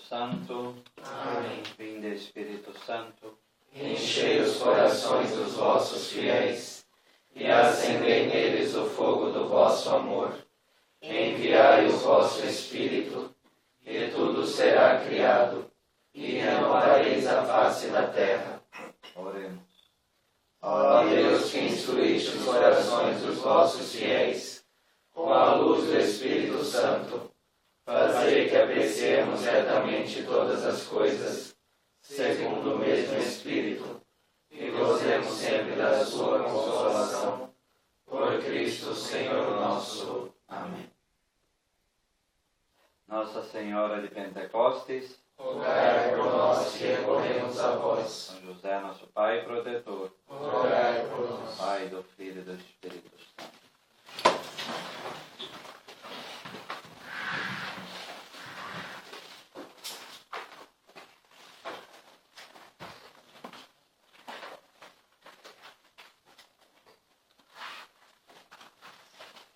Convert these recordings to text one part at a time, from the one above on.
Santo. Amém. Vinde, Espírito Santo. Enchei os corações dos vossos fiéis, e acendei neles o fogo do vosso amor. Enviai o vosso Espírito, e tudo será criado, e renovareis a face da terra. Oremos. Ó Deus, que instruíste os corações dos vossos fiéis, com a luz do Espírito Santo, fazei que apreciemos retamente todas as coisas, segundo o mesmo Espírito, e gozemos sempre da sua consolação. Por Cristo, Senhor nosso. Amém. Nossa Senhora de Pentecostes, Rogai por nós que recorremos a vós. São José, nosso Pai e protetor, Rogai por nós. Pai do Filho e do Espírito Santo.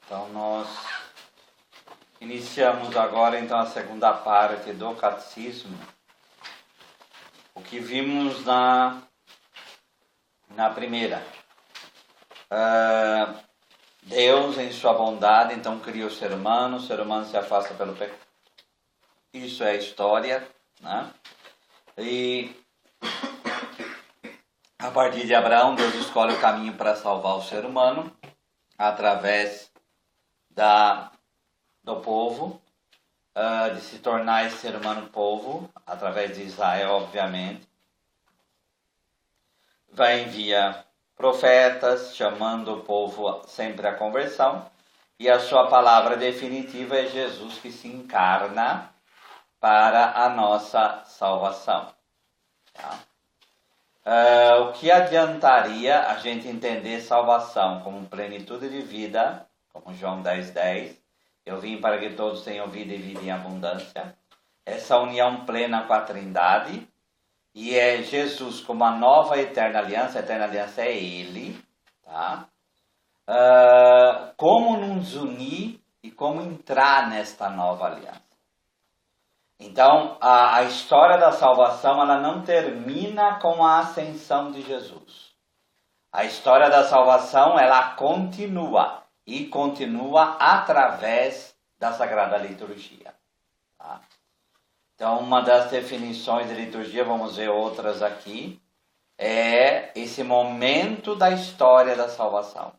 Então nós iniciamos agora então a segunda parte do catecismo. O que vimos na primeira. Deus em sua bondade então cria o ser humano se afasta pelo pecado. Isso é a história, né? E a partir de Abraão, Deus escolhe o caminho para salvar o ser humano através do povo, de se tornar esse ser humano povo, através de Israel, obviamente. Vai enviar profetas, chamando o povo sempre à conversão, e a sua palavra definitiva é Jesus que se encarna para a nossa salvação. Tá? O que adiantaria a gente entender salvação como plenitude de vida, como João 10:10, eu vim para que todos tenham vida e vida em abundância. Essa união plena com a Trindade, e é Jesus como a nova eterna aliança é Ele, tá? Como nos unir e como entrar nesta nova aliança. Então, a história da salvação, ela não termina com a ascensão de Jesus. A história da salvação, ela continua, e continua através da Sagrada Liturgia. Tá? Então, uma das definições de liturgia, vamos ver outras aqui, é esse momento da história da salvação.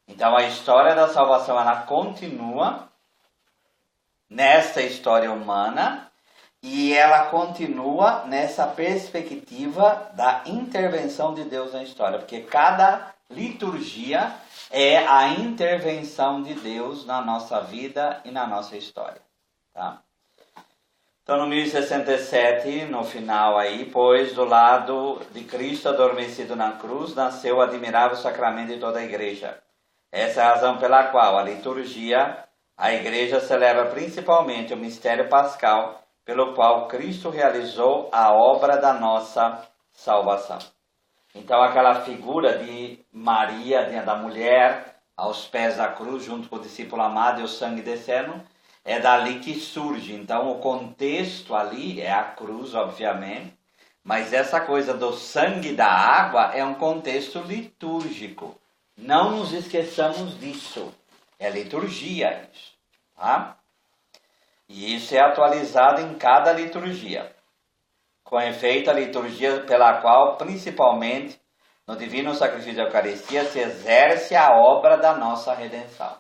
Então, a história da salvação, ela continua nessa história humana, e ela continua nessa perspectiva da intervenção de Deus na história, porque cada liturgia é a intervenção de Deus na nossa vida e na nossa história. Tá? Então, no 1067, no final aí, pois do lado de Cristo adormecido na cruz, nasceu o admirável sacramento de toda a igreja. Essa é a razão pela qual a liturgia, a igreja celebra principalmente o mistério pascal, pelo qual Cristo realizou a obra da nossa salvação. Então, aquela figura de Maria, da mulher, aos pés da cruz, junto com o discípulo amado e o sangue descendo, é dali que surge. Então, o contexto ali é a cruz, obviamente, mas essa coisa do sangue e da água é um contexto litúrgico. Não nos esqueçamos disso. É liturgia isso, tá? E isso é atualizado em cada liturgia. Com efeito, a liturgia pela qual, principalmente, no divino sacrifício da Eucaristia, se exerce a obra da nossa redenção.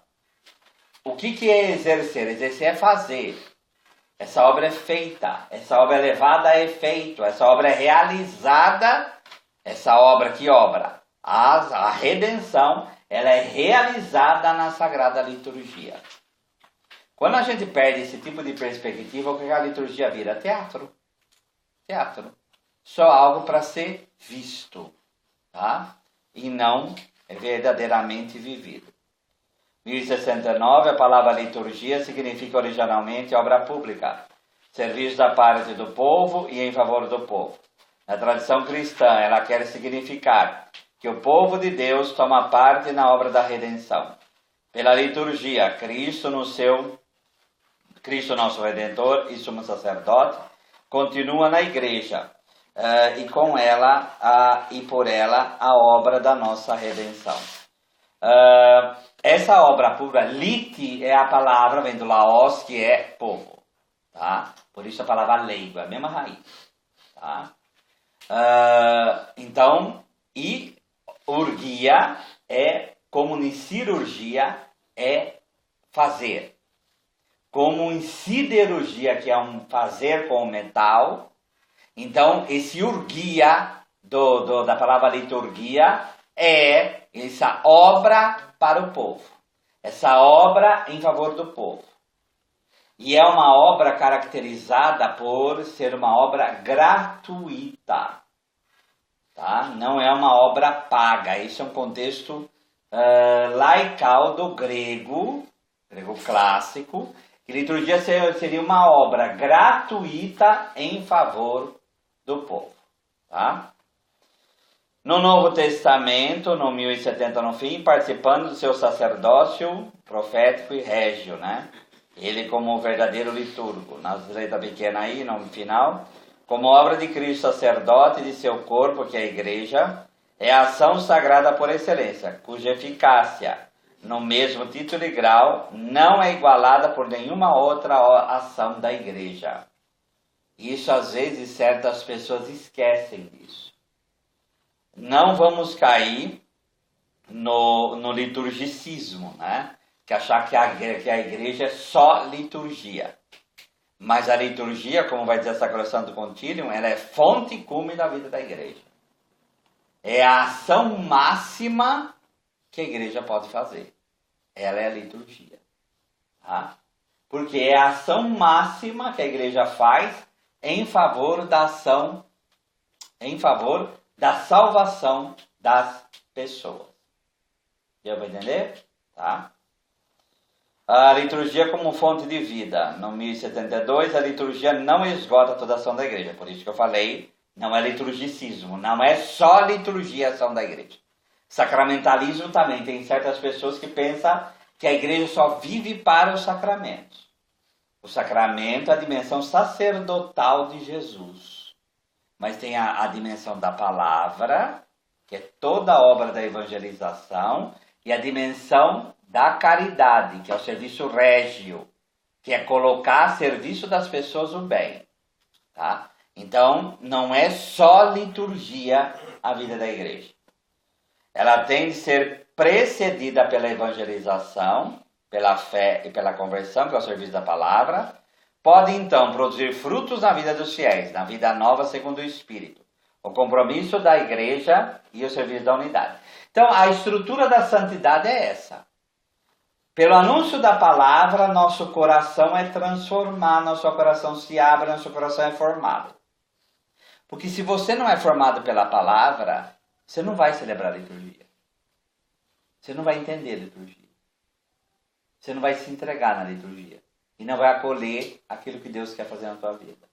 O que é exercer? Exercer é fazer. Essa obra é feita, essa obra é levada a efeito, essa obra é realizada. Essa obra, que obra? A redenção, ela é realizada na Sagrada Liturgia. Quando a gente perde esse tipo de perspectiva, o que a liturgia vira? Teatro. Só algo para ser visto, tá? E não verdadeiramente vivido. 1069, a palavra liturgia significa originalmente obra pública, serviço da parte do povo e em favor do povo. Na tradição cristã, ela quer significar que o povo de Deus toma parte na obra da redenção. Pela liturgia, Cristo nosso Redentor e sumo sacerdote, continua na igreja, e com ela e por ela a obra da nossa redenção. Essa obra pura, lite é a palavra, vem do laos, que é povo, tá? Por isso a palavra leigo, é a mesma raiz, tá? Então, e urgia é, como em cirurgia, é fazer. Como em siderurgia, que é um fazer com o metal. Então, esse urgia, da palavra liturgia, é essa obra para o povo. Essa obra em favor do povo. E é uma obra caracterizada por ser uma obra gratuita. Tá? Não é uma obra paga. Isso é um contexto laical do grego clássico. Que liturgia seria uma obra gratuita em favor do povo. Tá? No Novo Testamento, no 1070 no fim, participando do seu sacerdócio profético e régio, né? Ele como verdadeiro liturgo, nas letras pequenas aí, no final, como obra de Cristo sacerdote de seu corpo, que é a igreja, é a ação sagrada por excelência, cuja eficácia, no mesmo título e grau, não é igualada por nenhuma outra ação da igreja. Isso, às vezes, certas pessoas esquecem disso. Não vamos cair no liturgicismo, né? Que achar que a igreja é só liturgia. Mas a liturgia, como vai dizer a Sacrosanto Concilium, ela é fonte e cume da vida da igreja. É a ação máxima que a igreja pode fazer. Ela é a liturgia. Tá? Porque é a ação máxima que a igreja faz em favor da ação, em favor da salvação das pessoas. Deu para entender? Tá? A liturgia como fonte de vida. No 1072, a liturgia não esgota toda a ação da igreja. Por isso que eu falei, não é liturgicismo. Não é só liturgia a ação da igreja. Sacramentalismo também. Tem certas pessoas que pensam que a igreja só vive para os sacramentos. O sacramento é a dimensão sacerdotal de Jesus. Mas tem a dimensão da palavra, que é toda a obra da evangelização, e a dimensão da caridade, que é o serviço régio, que é colocar a serviço das pessoas o bem. Tá? Então, não é só liturgia a vida da igreja. Ela tem de ser precedida pela evangelização, pela fé e pela conversão, que é o serviço da palavra. Pode, então, produzir frutos na vida dos fiéis, na vida nova segundo o Espírito. O compromisso da igreja e o serviço da unidade. Então, a estrutura da santidade é essa. Pelo anúncio da palavra, nosso coração é transformado, nosso coração se abre, nosso coração é formado. Porque se você não é formado pela palavra, você não vai celebrar a liturgia. Você não vai entender a liturgia. Você não vai se entregar na liturgia. E não vai acolher aquilo que Deus quer fazer na tua vida.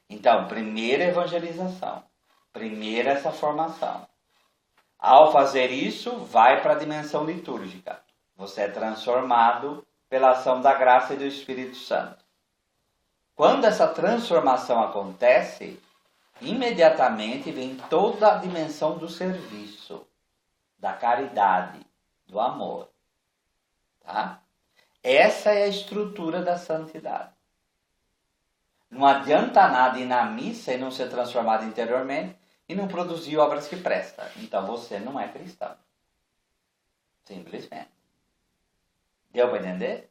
Então, primeiro evangelização. Primeiro essa formação. Ao fazer isso, vai para a dimensão litúrgica. Você é transformado pela ação da graça e do Espírito Santo. Quando essa transformação acontece, imediatamente vem toda a dimensão do serviço, da caridade, do amor. Tá? Essa é a estrutura da santidade. Não adianta nada ir na missa e não ser transformado interiormente e não produzir obras que prestam. Então você não é cristão. Simplesmente. Deu para entender?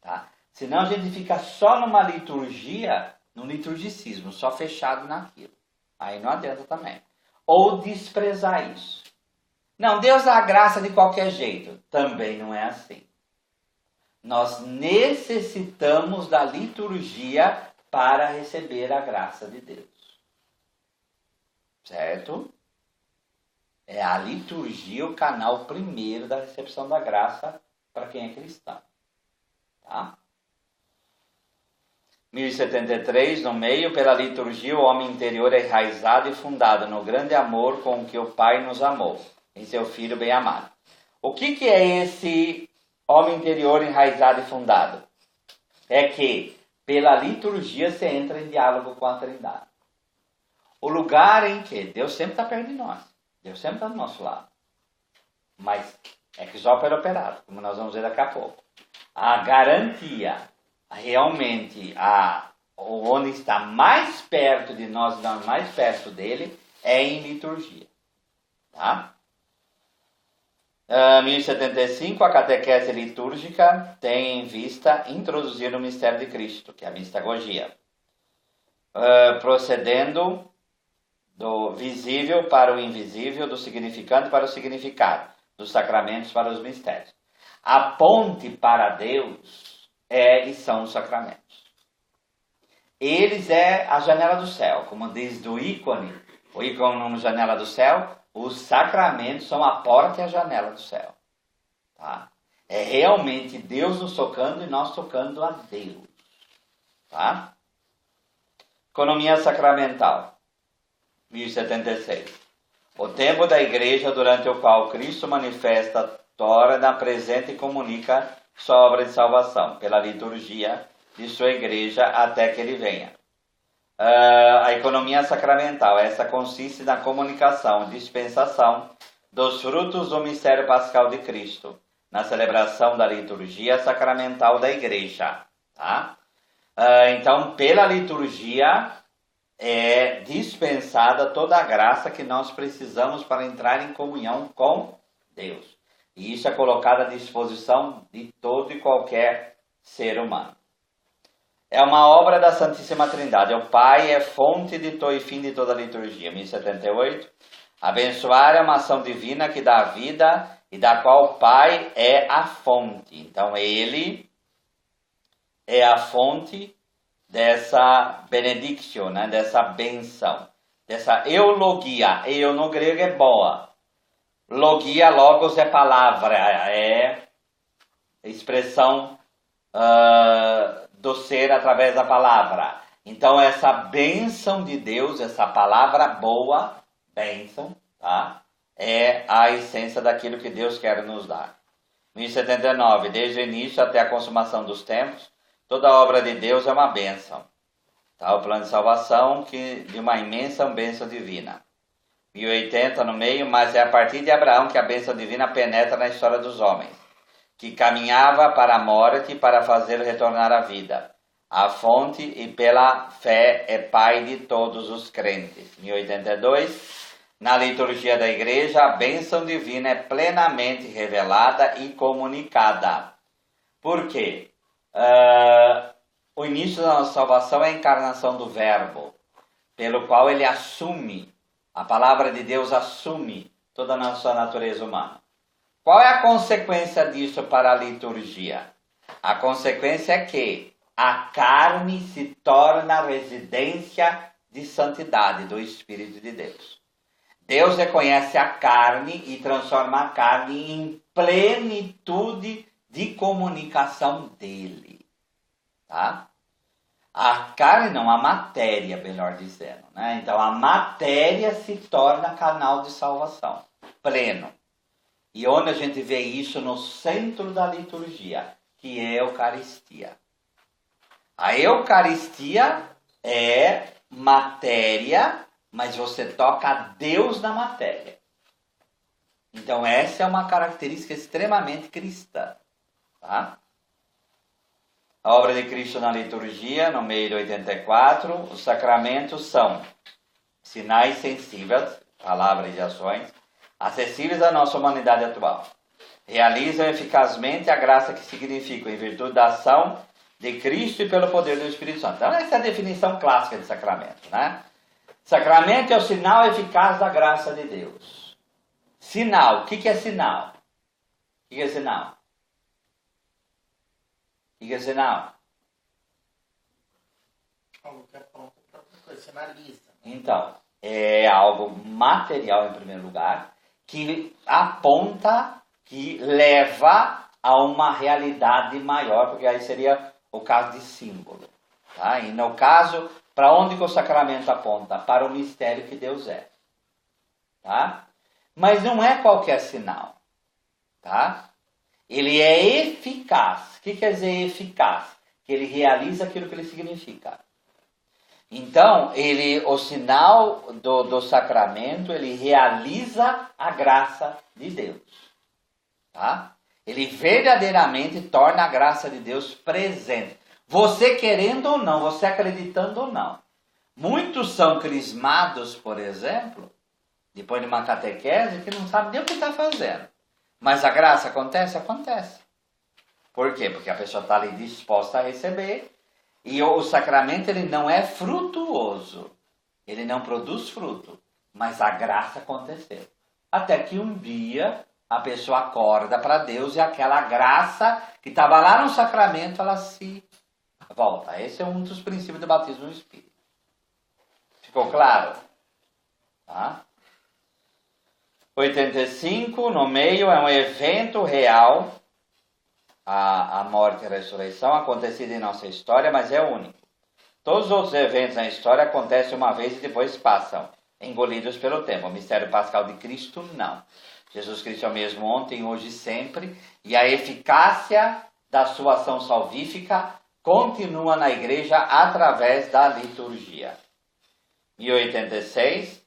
Tá? Senão a gente fica só numa liturgia, num liturgicismo, só fechado naquilo. Aí não adianta também. Ou desprezar isso. Não, Deus dá a graça de qualquer jeito. Também não é assim. Nós necessitamos da liturgia para receber a graça de Deus. Certo? É a liturgia o canal primeiro da recepção da graça para quem é cristão. Tá? 1073, no meio, pela liturgia, o homem interior é enraizado e fundado no grande amor com que o Pai nos amou, em seu Filho bem-amado. O que é esse homem interior enraizado e fundado? é que pela liturgia você entra em diálogo com a Trindade. O lugar em que Deus sempre está perto de nós. Deus sempre está do nosso lado. Mas é que só pelo operado, como nós vamos ver daqui a pouco. A garantia, realmente, onde está mais perto de nós, mais perto dele, é em liturgia. Tá? 1075, a catequese litúrgica tem em vista introduzir o mistério de Cristo, que é a mistagogia. Procedendo do visível para o invisível, do significante para o significado, dos sacramentos para os mistérios. A ponte para Deus e são os sacramentos. Eles é a janela do céu, como diz do ícone, o ícone na janela do céu, os sacramentos são a porta e a janela do céu. Tá? É realmente Deus nos tocando e nós tocando a Deus. Tá? Economia sacramental, 1076. O tempo da igreja durante o qual Cristo manifesta, torna presente e comunica sua obra de salvação, pela liturgia de sua igreja até que ele venha. A economia sacramental, essa consiste na comunicação, dispensação dos frutos do mistério pascal de Cristo, na celebração da liturgia sacramental da igreja. Tá? Então, pela liturgia é dispensada toda a graça que nós precisamos para entrar em comunhão com Deus. E isso é colocado à disposição de todo e qualquer ser humano. É uma obra da Santíssima Trindade. O Pai é fonte de todo e fim de toda a liturgia. 1078. Abençoar é uma ação divina que dá vida e da qual o Pai é a fonte. Então, Ele é a fonte dessa benediction, né? Dessa benção, dessa eulogia. Eu no grego é boa. Logia, logos é palavra, é expressão do ser através da palavra. Então essa bênção de Deus, essa palavra boa, bênção, tá? É a essência daquilo que Deus quer nos dar. 1079, desde o início até a consumação dos tempos, toda a obra de Deus é uma bênção. Tá? O plano de salvação de uma imensa bênção divina. 1080 no meio, mas é a partir de Abraão que a bênção divina penetra na história dos homens, que caminhava para a morte para fazê-lo retornar à vida. A fonte e pela fé é pai de todos os crentes. 1082, na liturgia da igreja, a bênção divina é plenamente revelada e comunicada. Por quê? O início da nossa salvação é a encarnação do Verbo, pelo qual ele assume, a palavra de Deus assume toda a nossa natureza humana. Qual é a consequência disso para a liturgia? A consequência é que a carne se torna a residência de santidade do Espírito de Deus. Deus reconhece a carne e transforma a carne em plenitude de comunicação dele. Tá? A carne não, a matéria, melhor dizendo. Né? Então a matéria se torna canal de salvação, pleno. E onde a gente vê isso no centro da liturgia, que é a Eucaristia. A Eucaristia é matéria, mas você toca a Deus na matéria. Então essa é uma característica extremamente cristã. Tá? A obra de Cristo na liturgia, no meio do 84, os sacramentos são sinais sensíveis, palavras e ações, acessíveis à nossa humanidade atual. Realizam eficazmente a graça que significam em virtude da ação de Cristo e pelo poder do Espírito Santo. Então essa é a definição clássica de sacramento. Né? Sacramento é o sinal eficaz da graça de Deus. Sinal, o que é sinal? O que é sinal? O que é sinal? Algo que aponta para outra coisa, sinaliza. Então, é algo material em primeiro lugar, que aponta, que leva a uma realidade maior, porque aí seria o caso de símbolo. Tá? E no caso, para onde que o sacramento aponta? Para o mistério que Deus é. Tá? Mas não é qualquer sinal. Tá? Ele é eficaz. O que quer dizer eficaz? que ele realiza aquilo que ele significa. Então, o sinal do sacramento, ele realiza a graça de Deus. Tá? Ele verdadeiramente torna a graça de Deus presente. Você querendo ou não, você acreditando ou não. Muitos são crismados, por exemplo, depois de uma catequese, que não sabem nem o que está fazendo. Mas a graça acontece? Acontece. Por quê? Porque a pessoa está ali disposta a receber. E o sacramento, ele não é frutuoso. Ele não produz fruto. Mas a graça aconteceu. Até que um dia a pessoa acorda para Deus e aquela graça que estava lá no sacramento, ela se volta. Esse é um dos princípios do batismo no Espírito. Ficou claro? Tá? 85, no meio, é um evento real. A morte e a ressurreição acontecida em nossa história, mas é único. Todos os outros eventos na história acontecem uma vez e depois passam, engolidos pelo tempo. O mistério pascal de Cristo, não. Jesus Cristo é o mesmo ontem, hoje e sempre, e a eficácia da sua ação salvífica continua na igreja através da liturgia. 1086,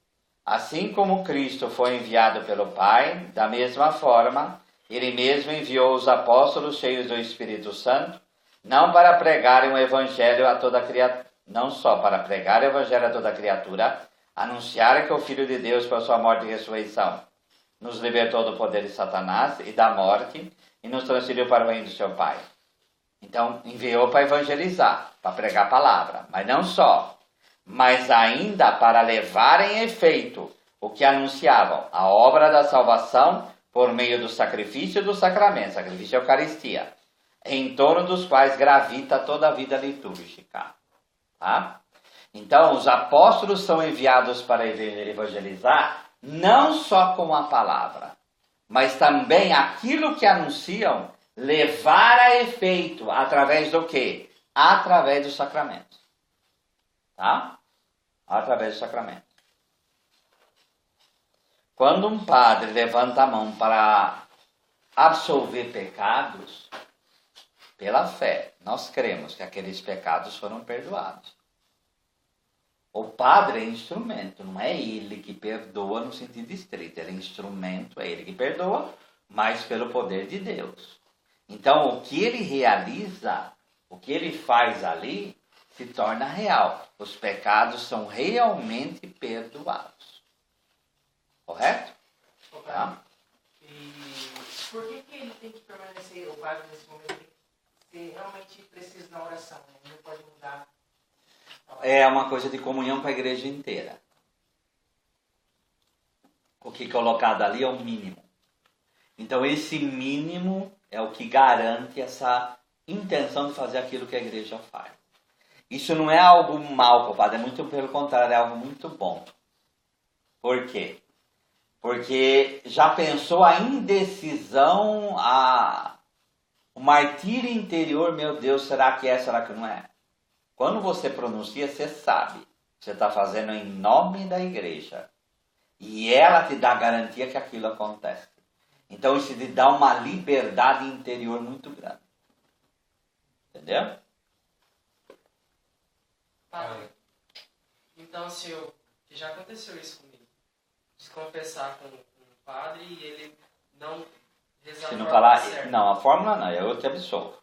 assim como Cristo foi enviado pelo Pai, da mesma forma, ele mesmo enviou os apóstolos cheios do Espírito Santo, não para pregarem o evangelho a toda criatura, não só para pregar o evangelho a toda criatura, anunciar que o Filho de Deus, por sua morte e ressurreição, nos libertou do poder de Satanás e da morte e nos transferiu para o reino do seu Pai. Então, enviou para evangelizar, para pregar a palavra, mas não só, mas ainda para levar em efeito o que anunciavam, a obra da salvação por meio do sacrifício do sacramento, sacrifício da Eucaristia, em torno dos quais gravita toda a vida litúrgica. Tá? Então, os apóstolos são enviados para evangelizar não só com a palavra, mas também aquilo que anunciam levar a efeito através do quê? Através do sacramento. Tá? Através do sacramento. Quando um padre levanta a mão para absolver pecados, pela fé, nós cremos que aqueles pecados foram perdoados. O padre é instrumento, não é ele que perdoa no sentido estrito, ele é instrumento, é ele que perdoa, mas pelo poder de Deus. Então, o que ele realiza, o que ele faz ali, se torna real. Os pecados são realmente perdoados. Correto? Tá? E por que ele tem que permanecer, o padre nesse momento, tem que ser realmente preciso na oração, né? Não pode mudar? É uma coisa de comunhão com a igreja inteira. O que é colocado ali é o mínimo. Então esse mínimo é o que garante essa intenção de fazer aquilo que a igreja faz. Isso não é algo mal, padre, é muito pelo contrário, é algo muito bom. Por quê? Porque já pensou a indecisão, o martírio interior, meu Deus, será que é, será que não é? Quando você pronuncia, você sabe. Você está fazendo em nome da igreja. E ela te dá garantia que aquilo acontece. Então isso te dá uma liberdade interior muito grande. Entendeu? Padre, então se eu, que já aconteceu isso comigo, de confessar com um padre e ele não rezar Se a não fórmula falar, certa. não, a fórmula não, eu te absolvo.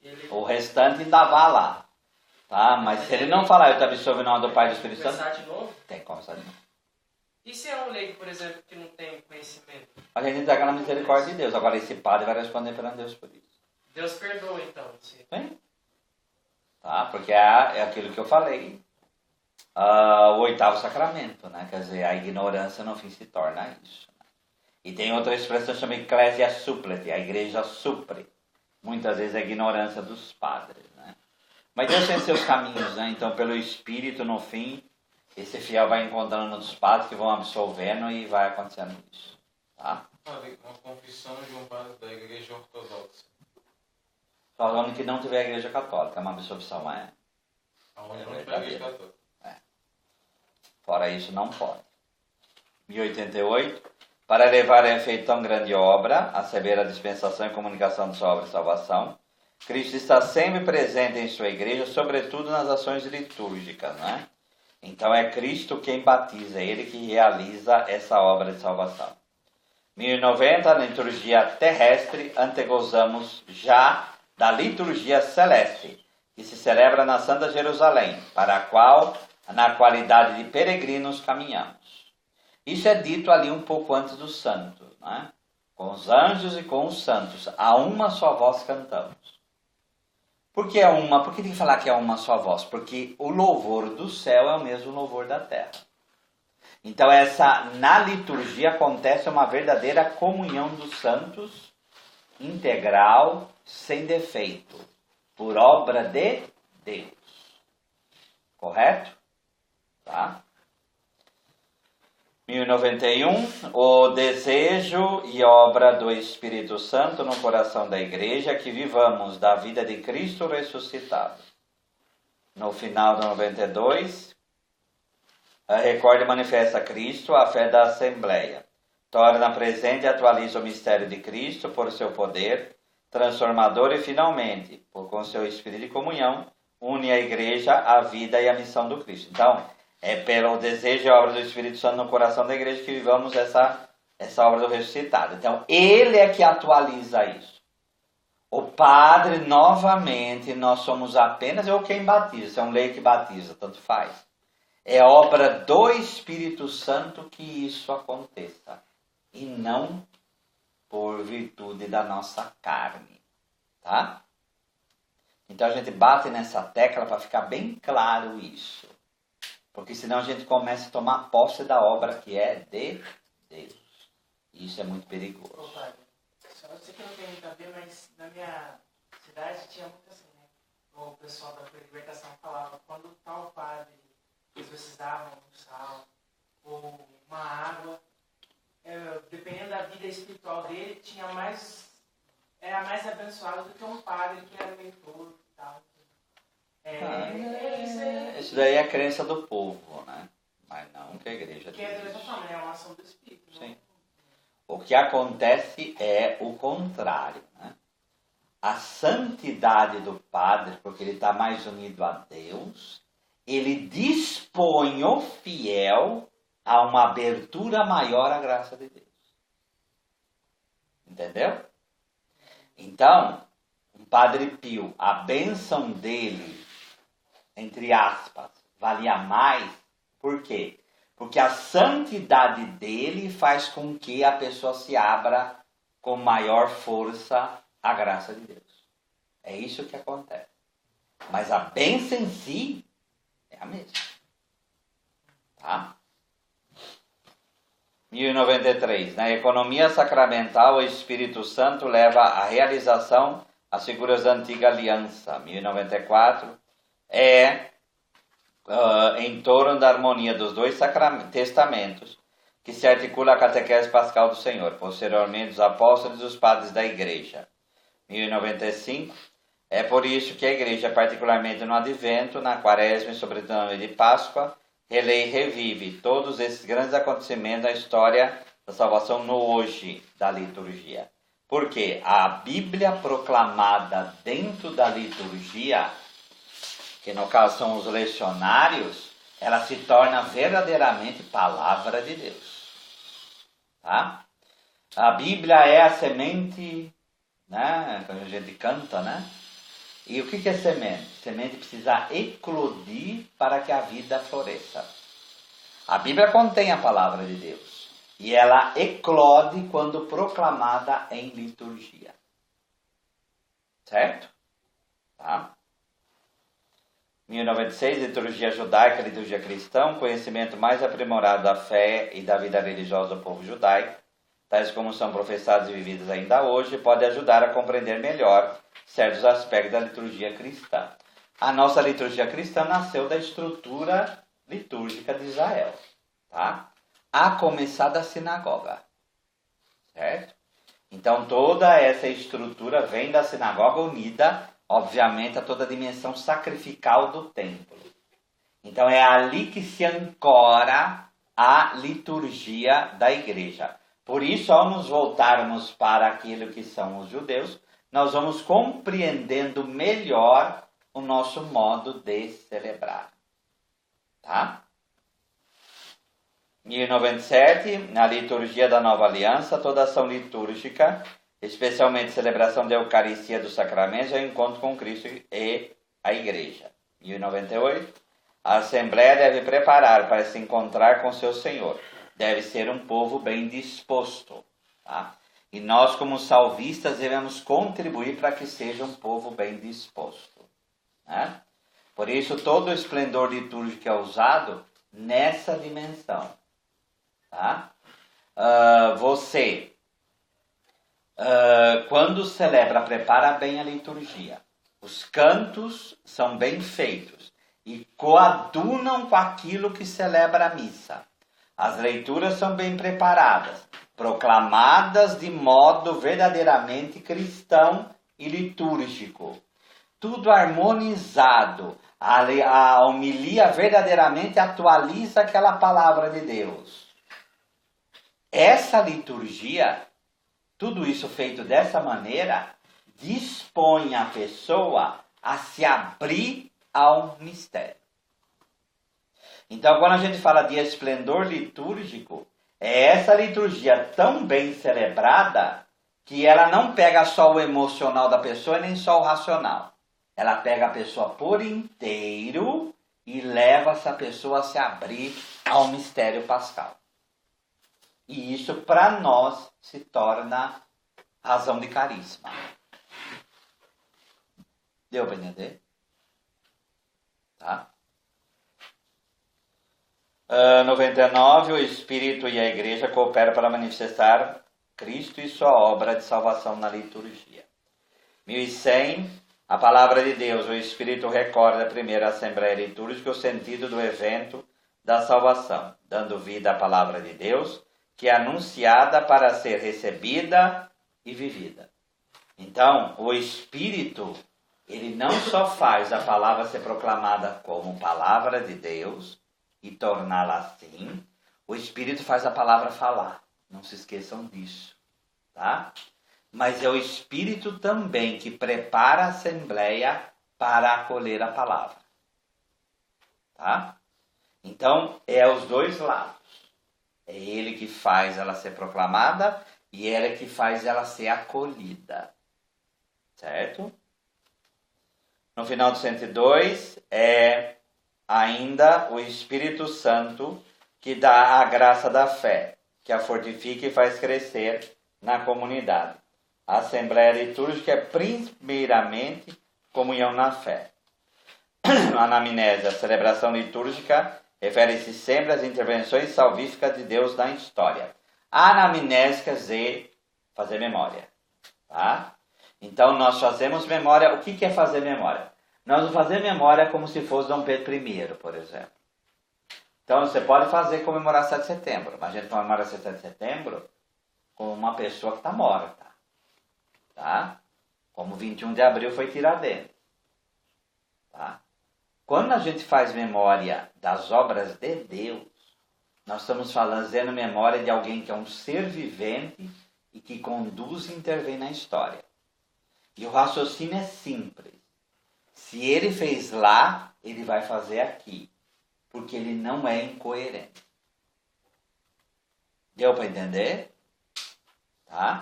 Ele, O restante ainda vai lá. Tá? Mas se ele não falar, eu te absolvo em nome do Pai e do Espírito Santo, confessar de novo? tem que conversar de novo. E se é um leigo, por exemplo, que não tem conhecimento? A gente entrega na misericórdia de Deus. Agora esse padre vai responder perante Deus por isso. Deus perdoa então. Se... Sim. Tá? Porque é aquilo que eu falei. O oitavo sacramento, né? Quer dizer, a ignorância no fim se torna isso. Né? E tem outra expressão chamada Ecclesia Suppleti, a igreja supre. Muitas vezes a ignorância dos padres, né? Mas Deus tem seus caminhos, né? Então pelo Espírito, no fim, esse fiel vai encontrando os padres que vão absolvendo e vai acontecendo isso. Tá? Uma confissão de um padre da igreja ortodoxa. Falando que não tiver a igreja católica, uma absolvição é. Aonde não tiver a igreja católica. Fora isso, não pode. 1088. Para levar a efeito tão grande obra, a severa dispensação e comunicação de sua obra e salvação, Cristo está sempre presente em sua igreja, sobretudo nas ações litúrgicas, né? Então é Cristo quem batiza, é Ele que realiza essa obra de salvação. 1090, na liturgia terrestre, antegozamos já da liturgia celeste, que se celebra na Santa Jerusalém, para a qual, na qualidade de peregrinos, caminhamos. Isso é dito ali um pouco antes dos santos, né? Com os anjos e com os santos, a uma só voz cantamos. Por que é uma? Por que tem que falar que é uma só voz? Porque o louvor do céu é o mesmo louvor da terra. Então na liturgia acontece uma verdadeira comunhão dos santos, integral, sem defeito, por obra de Deus. Correto? Tá? 1091, o desejo e obra do Espírito Santo no coração da igreja, que vivamos da vida de Cristo ressuscitado. No final do 92, recorde e manifesta Cristo, a fé da Assembleia. Torna presente e atualiza o mistério de Cristo por seu poder transformador e, finalmente, com seu Espírito de comunhão, une a igreja, a vida e a missão do Cristo. Então, é pelo desejo e obra do Espírito Santo no coração da igreja que vivamos essa obra do ressuscitado. Então, Ele é que atualiza isso. O Padre, novamente, nós somos apenas quem batiza, é um leigo que batiza, tanto faz. É obra do Espírito Santo que isso aconteça, e não por virtude da nossa carne, tá? Então a gente bate nessa tecla para ficar bem claro isso. Porque senão a gente começa a tomar posse da obra que é de Deus. E isso é muito perigoso. Ô, padre, eu sei que não tem muito a ver, mas na minha cidade tinha muito assim, né? O pessoal da libertação falava, quando tal padre exorcizava um sal ou uma água, dependendo da vida espiritual dele, era mais abençoado do que um padre que era mentor e tal. Isso daí é a crença do povo, né? Mas não que a igreja diz. Que é Deus falando, é uma ação do Espírito. Sim. O que acontece é o contrário, né? A santidade do padre, porque ele está mais unido a Deus, ele dispõe o fiel a uma abertura maior à graça de Deus. Entendeu? Então, um Padre Pio, a bênção dele, entre aspas, valia mais. Por quê? Porque a santidade dele faz com que a pessoa se abra com maior força à graça de Deus. É isso que acontece. Mas a bênção em si é a mesma. Tá? 1093. Na economia sacramental, o Espírito Santo leva à realização as figuras da antiga aliança. 1094 em torno da harmonia dos dois testamentos que se articula a catequese pascal do Senhor, posteriormente os apóstolos e os padres da igreja. 1095. É por isso que a igreja, particularmente no advento, na quaresma e sobretudo na noite de Páscoa, relê e revive todos esses grandes acontecimentos da história da salvação no hoje da liturgia. Porque a Bíblia proclamada dentro da liturgia, que no caso são os lecionários, ela se torna verdadeiramente palavra de Deus. Tá? A Bíblia é a semente, né? Quando a gente canta, né? E o que é semente? Semente precisa eclodir para que a vida floresça. A Bíblia contém a palavra de Deus. E ela eclode quando proclamada em liturgia. Certo? Tá? 1096, liturgia judaica, liturgia cristã, conhecimento mais aprimorado da fé e da vida religiosa do povo judaico, tais como são professados e vividos ainda hoje, pode ajudar a compreender melhor certos aspectos da liturgia cristã. A nossa liturgia cristã nasceu da estrutura litúrgica de Israel, tá? A começar da sinagoga, certo? Então toda essa estrutura vem da sinagoga unida, obviamente, a toda a dimensão sacrificial do templo. Então é ali que se ancora a liturgia da igreja. Por isso, ao nos voltarmos para aquilo que são os judeus, nós vamos compreendendo melhor o nosso modo de celebrar. Tá? 1097, na liturgia da Nova Aliança, toda ação litúrgica, especialmente celebração da Eucaristia dos Sacramentos, é o encontro com Cristo e a Igreja. 1098, a Assembleia deve preparar para se encontrar com seu Senhor. Deve ser um povo bem disposto. Tá? E nós, como salvistas, devemos contribuir para que seja um povo bem disposto. Né? Por isso, todo o esplendor litúrgico é usado nessa dimensão. Tá? Você, quando celebra, prepara bem a liturgia. Os cantos são bem feitos e coadunam com aquilo que celebra a missa. As leituras são bem preparadas, proclamadas de modo verdadeiramente cristão e litúrgico. Tudo harmonizado. A homilia verdadeiramente atualiza aquela palavra de Deus. Essa liturgia, tudo isso feito dessa maneira, dispõe a pessoa a se abrir ao mistério. Então, quando a gente fala de esplendor litúrgico, é essa liturgia tão bem celebrada que ela não pega só o emocional da pessoa e nem só o racional. Ela pega a pessoa por inteiro e leva essa pessoa a se abrir ao mistério pascal. E isso, para nós, se torna razão de carisma. Deu para entender? Tá? 99, o Espírito e a Igreja cooperam para manifestar Cristo e sua obra de salvação na liturgia. 1100, a Palavra de Deus, o Espírito recorda a primeira Assembleia Litúrgica o sentido do evento da salvação, dando vida à Palavra de Deus, que é anunciada para ser recebida e vivida. Então, o Espírito, ele não só faz a palavra ser proclamada como Palavra de Deus e torná-la assim, o Espírito faz a palavra falar. Não se esqueçam disso, tá? Mas é o Espírito também que prepara a Assembleia para acolher a palavra. Tá? Então, é os dois lados. É ele que faz ela ser proclamada e ele que faz ela ser acolhida. Certo? No final do 102, é ainda o Espírito Santo que dá a graça da fé, que a fortifica e faz crescer na comunidade. A Assembleia Litúrgica é primeiramente comunhão na fé. A anamnese, a celebração litúrgica, refere-se sempre às intervenções salvíficas de Deus na história. A anamnese quer dizer fazer memória. Tá? Então, nós fazemos memória. O que é fazer memória? Nós vamos fazer memória como se fosse Dom Pedro I, por exemplo. Então, você pode fazer comemorar 7 de setembro, mas a gente comemora 7 de setembro com uma pessoa que está morta. Tá? Como 21 de abril foi Tiradentes. Tá? Quando a gente faz memória das obras de Deus, nós estamos fazendo memória de alguém que é um ser vivente e que conduz e intervém na história. E o raciocínio é simples. Se ele fez lá, ele vai fazer aqui. Porque ele não é incoerente. Deu para entender? Tá?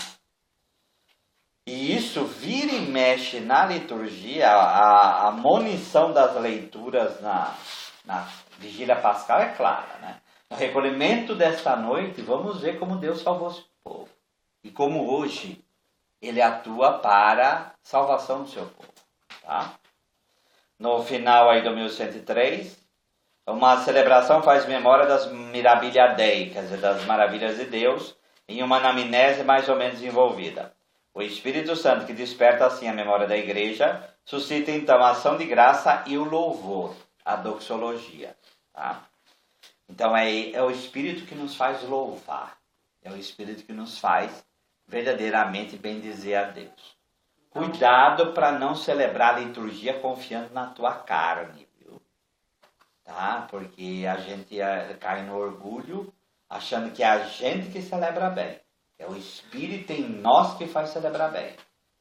E isso vira e mexe na liturgia, a monição das leituras na vigília pascal é clara, né? No recolhimento desta noite, vamos ver como Deus salvou seu povo. E como hoje ele atua para a salvação do seu povo. Tá? No final aí do 1103, uma celebração faz memória das Mirabilia Dei, quer dizer, das maravilhas de Deus, em uma anamnese mais ou menos envolvida. O Espírito Santo, que desperta assim a memória da Igreja, suscita então a ação de graça e o louvor, a doxologia. Tá? Então é o Espírito que nos faz louvar, é o Espírito que nos faz verdadeiramente bendizer a Deus. Cuidado para não celebrar a liturgia confiando na tua carne, viu? Tá? Porque a gente cai no orgulho achando que é a gente que celebra bem. É o Espírito em nós que faz celebrar bem.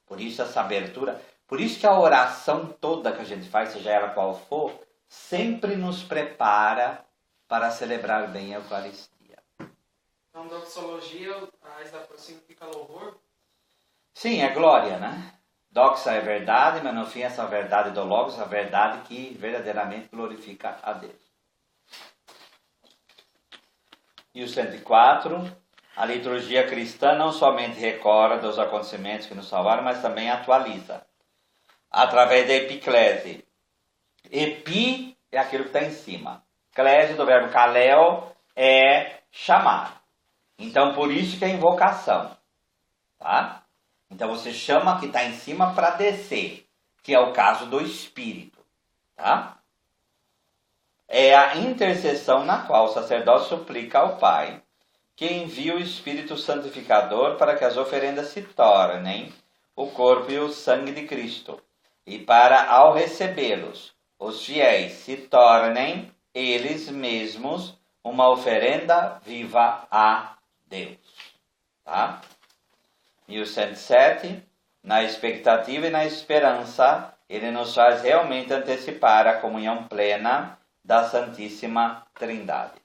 Por isso essa abertura, por isso que a oração toda que a gente faz, seja ela qual for, sempre nos prepara para celebrar bem a Eucaristia. Então, doxologia, a raiz da cruz significa louvor? Sim, é glória, né? Doxa é verdade, mas no fim essa verdade do Logos é a verdade que verdadeiramente glorifica a Deus. E o 104, a liturgia cristã não somente recorda os acontecimentos que nos salvaram, mas também atualiza, através da epiclese. Epi é aquilo que está em cima. Clese, do verbo kaleo, é chamar. Então, por isso que é invocação. Tá? Então, você chama que está em cima para descer, que é o caso do Espírito. Tá? É a intercessão na qual o sacerdote suplica ao Pai que envie o Espírito Santificador para que as oferendas se tornem o corpo e o sangue de Cristo. E para, ao recebê-los, os fiéis se tornem eles mesmos uma oferenda viva a Deus. Tá? 1107, na expectativa e na esperança, ele nos faz realmente antecipar a comunhão plena da Santíssima Trindade.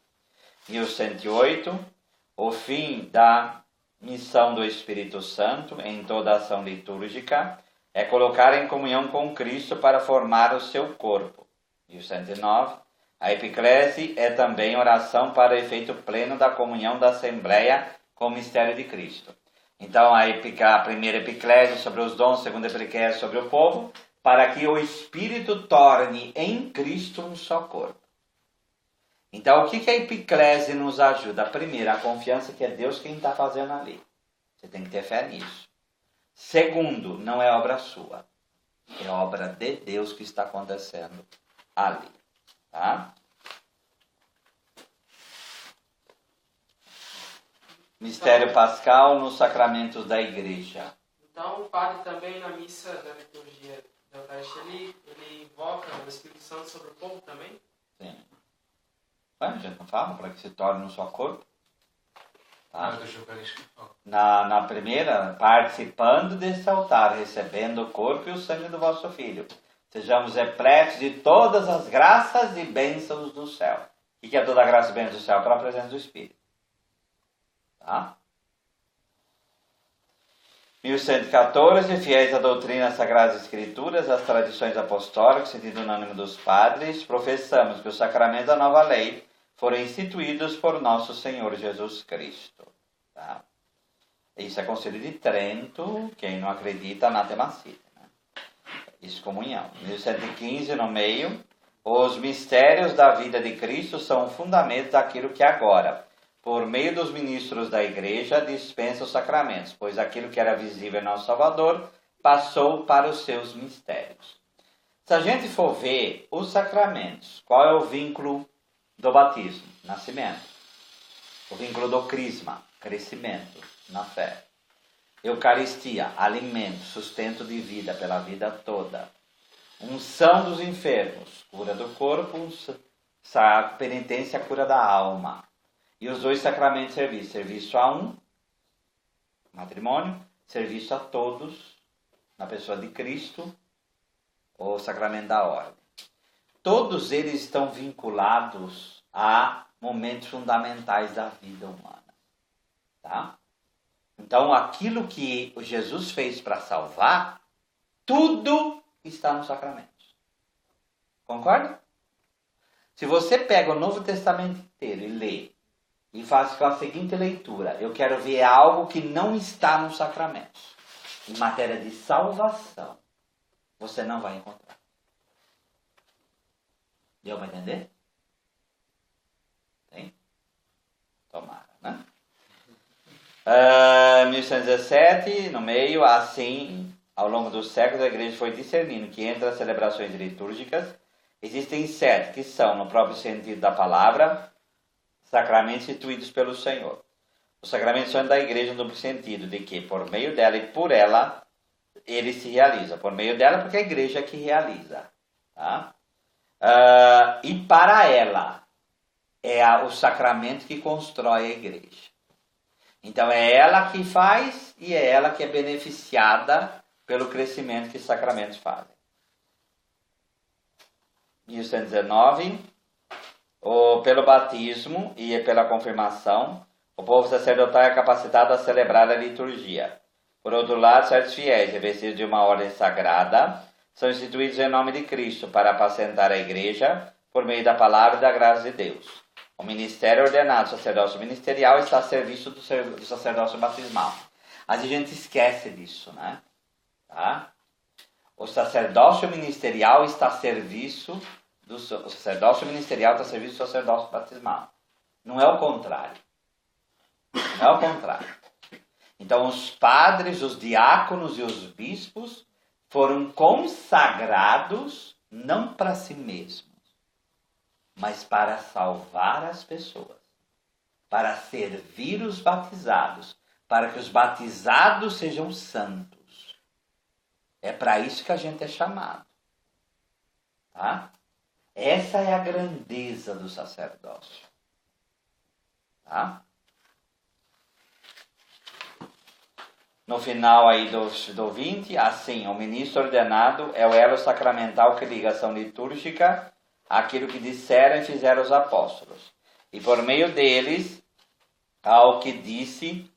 1108, o fim da missão do Espírito Santo em toda a ação litúrgica é colocar em comunhão com Cristo para formar o seu corpo. 1109, a epiclese é também oração para o efeito pleno da comunhão da Assembleia com o mistério de Cristo. Então, a primeira epiclese sobre os dons, a segunda epiclese sobre o povo, para que o Espírito torne em Cristo um só corpo. Então, o que a epiclese nos ajuda? Primeiro, a confiança que é Deus quem está fazendo ali. Você tem que ter fé nisso. Segundo, não é obra sua. É obra de Deus que está acontecendo ali. Tá? Mistério pascal nos sacramentos da igreja. Então, o padre também na missa da liturgia da Eucaristia, ele invoca o Espírito Santo sobre o povo também? Sim. Ué, a gente não fala para que se torne um só corpo? Tá? Na primeira, participando desse altar, recebendo o corpo e o sangue do vosso Filho. Sejamos repletos de todas as graças e bênçãos do céu. O que é toda a graça e bênção do céu? Para a presença do Espírito. Tá? 1114, fiéis à doutrina das Sagradas Escrituras, às tradições apostólicas, sentido unânime dos padres, professamos que os sacramentos da nova lei foram instituídos por nosso Senhor Jesus Cristo. Tá? Isso é Concílio de Trento, quem não acredita, anátema sine. Excomunhão. 1115, no meio, os mistérios da vida de Cristo são o fundamento daquilo que agora, por meio dos ministros da igreja, dispensa os sacramentos, pois aquilo que era visível em nosso Salvador passou para os seus mistérios. Se a gente for ver os sacramentos, qual é o vínculo do batismo? Nascimento. O vínculo do crisma, crescimento na fé. Eucaristia, alimento, sustento de vida pela vida toda. Unção dos enfermos, cura do corpo, penitência, cura da alma. E os dois sacramentos de serviço. Serviço a um, matrimônio, serviço a todos, na pessoa de Cristo, o sacramento da ordem. Todos eles estão vinculados a momentos fundamentais da vida humana. Tá? Então, aquilo que Jesus fez para salvar, tudo está nos sacramentos. Concorda? Se você pega o Novo Testamento inteiro e lê, e faz com a seguinte leitura, eu quero ver algo que não está nos sacramentos. Em matéria de salvação, você não vai encontrar. Deu para entender? Tem? Tomara, né? 1117, no meio, assim, ao longo dos séculos, a igreja foi discernindo que entre as celebrações litúrgicas existem 7, que são, no próprio sentido da palavra, sacramentos instituídos pelo Senhor. Os sacramentos são da igreja no sentido de que, por meio dela e por ela, ele se realiza. Por meio dela, porque é a igreja que realiza. Tá? E para ela, é o sacramento que constrói a igreja. Então, é ela que faz e é ela que é beneficiada pelo crescimento que os sacramentos fazem. 1119, pelo batismo e pela confirmação, o povo sacerdotal é capacitado a celebrar a liturgia. Por outro lado, certos fiéis, revestidos de uma ordem sagrada, são instituídos em nome de Cristo para apacentar a igreja por meio da palavra e da graça de Deus. O ministério ordenado, o sacerdócio ministerial, está a serviço do sacerdócio batismal. Mas a gente esquece disso, né? Tá? O sacerdócio ministerial está a serviço do sacerdócio batismal. Não é o contrário. Não é o contrário. Então, os padres, os diáconos e os bispos foram consagrados não para si mesmos, mas para salvar as pessoas, para servir os batizados, para que os batizados sejam santos. É para isso que a gente é chamado. Tá? Essa é a grandeza do sacerdócio. Tá? No final aí do 20, assim, o ministro ordenado é o elo sacramental que liga a ação litúrgica àquilo que disseram e fizeram os apóstolos. E por meio deles, ao que disse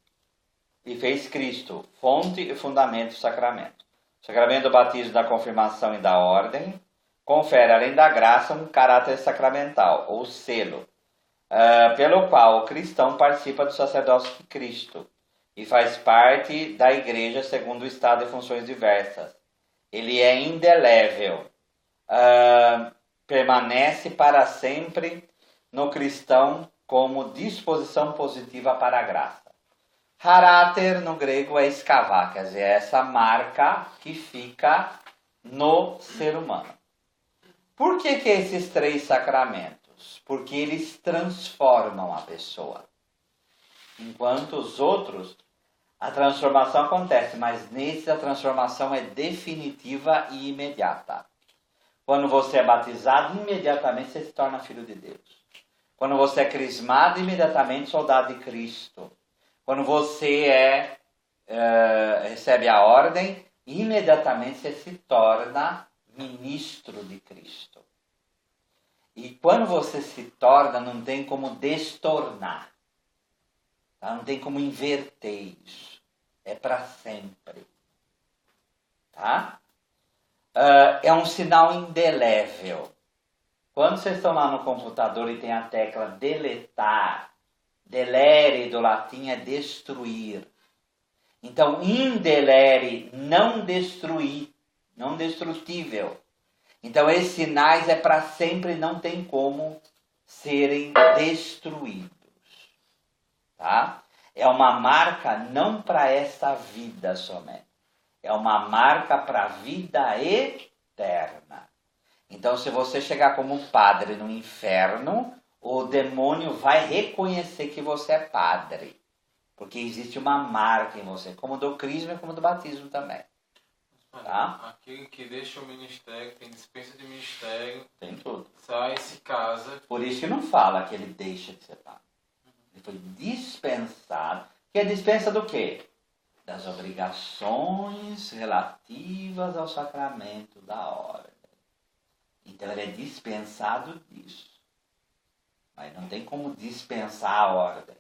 e fez Cristo, fonte e fundamento do sacramento. O sacramento do batismo, da confirmação e da ordem confere, além da graça, um caráter sacramental, ou selo, pelo qual o cristão participa do sacerdócio de Cristo e faz parte da igreja segundo o estado e funções diversas. Ele é indelével, permanece para sempre no cristão como disposição positiva para a graça. Caráter no grego é escavar, quer dizer, é essa marca que fica no ser humano. Por que esses três sacramentos? Porque eles transformam a pessoa. Enquanto os outros, a transformação acontece, mas nesse a transformação é definitiva e imediata. Quando você é batizado, imediatamente você se torna filho de Deus. Quando você é crismado, imediatamente soldado de Cristo. Quando você recebe a ordem, imediatamente você se torna ministro de Cristo. E quando você se torna, não tem como destornar. Tá? Não tem como inverter isso. É para sempre. Tá? É um sinal indelével. Quando vocês estão lá no computador e tem a tecla deletar, delere do latim é destruir. Então, indelere, não destruir, não destrutível. Então, esses sinais é para sempre, não tem como serem destruídos. Tá? É uma marca não para esta vida somente. É uma marca para a vida eterna. Então, se você chegar como padre no inferno, o demônio vai reconhecer que você é padre. Porque existe uma marca em você, como do crisma e como do batismo também. Tá? Aquele que deixa o ministério, tem dispensa de ministério, tem tudo. Sai, se casa. Por isso que não fala que ele deixa de ser padre. Ele foi dispensado. Que é dispensa do quê? Das obrigações relativas ao sacramento da ordem. Então ele é dispensado disso. Mas não tem como dispensar a ordem.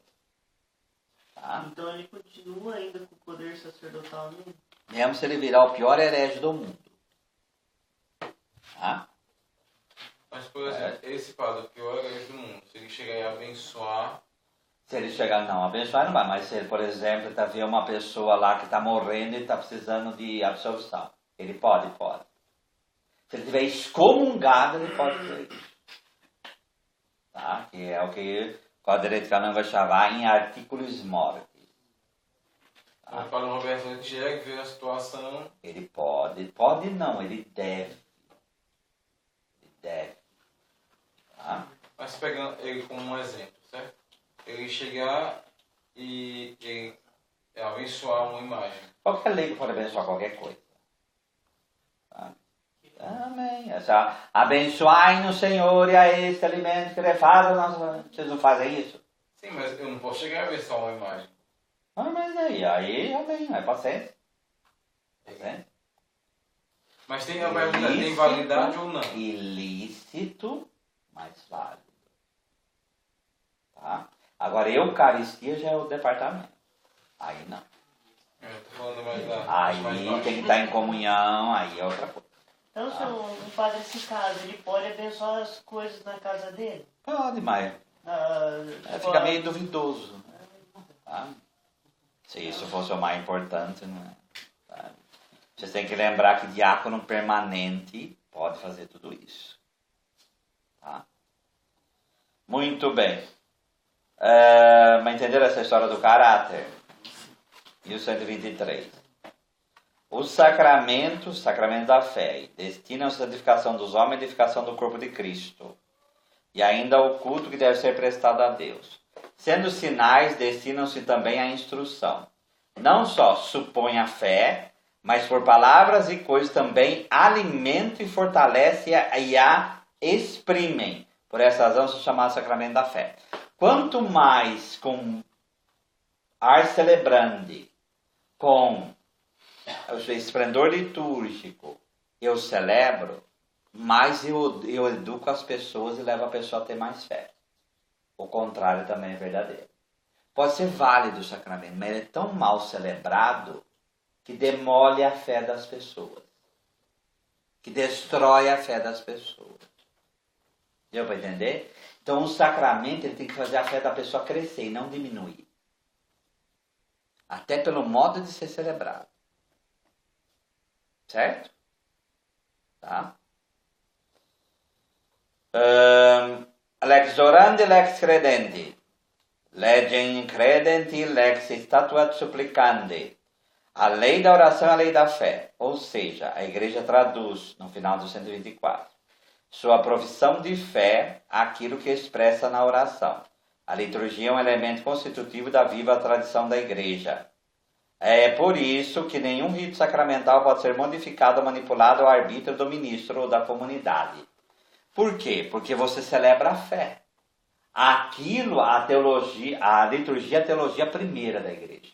Tá? Então ele continua ainda com o poder sacerdotal mesmo? Mesmo se ele virar o pior herege do mundo. Tá? Mas, por exemplo, esse padre, o pior herege do mundo, se ele chegar e abençoar... Se ele chegar, não, abençoar não vai. Mas se ele, por exemplo, está vendo uma pessoa lá que está morrendo e está precisando de absolvição. Ele pode. Se ele tiver excomungado, ele pode fazer isso. Tá? Que é o que o Código Direito Canônico vai chamar em artículos mortis. Tá? O Padre Roberto, ele chega, vê a situação... Ele pode não, ele deve. Ele deve. Tá? Mas pegando ele como um exemplo, certo? Ele chegar e abençoar uma imagem. Qualquer leigo pode abençoar qualquer coisa. Tá? Amém. Abençoai no Senhor e a este alimento que ele faz. Vocês não fazem isso? Sim, mas eu não posso chegar e abençoar uma imagem. Mas aí, amém. É paciência. Mas tem validade ou não? Ilícito, mas válido. Tá? Agora, Eucaristia já é o departamento. Aí não. Tô falando mais lá. Aí tem que estar em comunhão, aí é outra coisa. Então, se um padre se casa, ele pode abençoar as coisas na casa dele? Pode, mas fica meio duvidoso. Tá? Se isso fosse o mais importante, não é? Tá? Vocês têm que lembrar que diácono permanente pode fazer tudo isso. Tá? Muito bem. Mas entenderam essa história do caráter? E o 123. Os sacramentos, sacramento da fé, destinam a santificação dos homens e a edificação do corpo de Cristo. E ainda o culto que deve ser prestado a Deus. Sendo sinais, destinam-se também à instrução. Não só supõe a fé, mas por palavras e coisas também alimentam e fortalecem e a exprimem. Por essa razão se chama sacramento da fé. Quanto mais com ar celebrandi, com o esplendor litúrgico eu celebro, mais eu educo as pessoas e levo a pessoa a ter mais fé. O contrário também é verdadeiro. Pode ser válido o sacramento, mas ele é tão mal celebrado que demole a fé das pessoas. Que destrói a fé das pessoas. Deu para entender? Então o sacramento ele tem que fazer a fé da pessoa crescer e não diminuir. Até pelo modo de ser celebrado. Certo? Tá? Lex orandi, lex credenti. Legem credenti, lex statuat supplicandi. A lei da oração é a lei da fé. Ou seja, a igreja traduz, no final do 124, sua profissão de fé aquilo que expressa na oração. A liturgia é um elemento constitutivo da viva tradição da igreja. É por isso que nenhum rito sacramental pode ser modificado ou manipulado ao arbítrio do ministro ou da comunidade. Por quê? Porque você celebra a fé. Aquilo, a liturgia é a teologia primeira da igreja.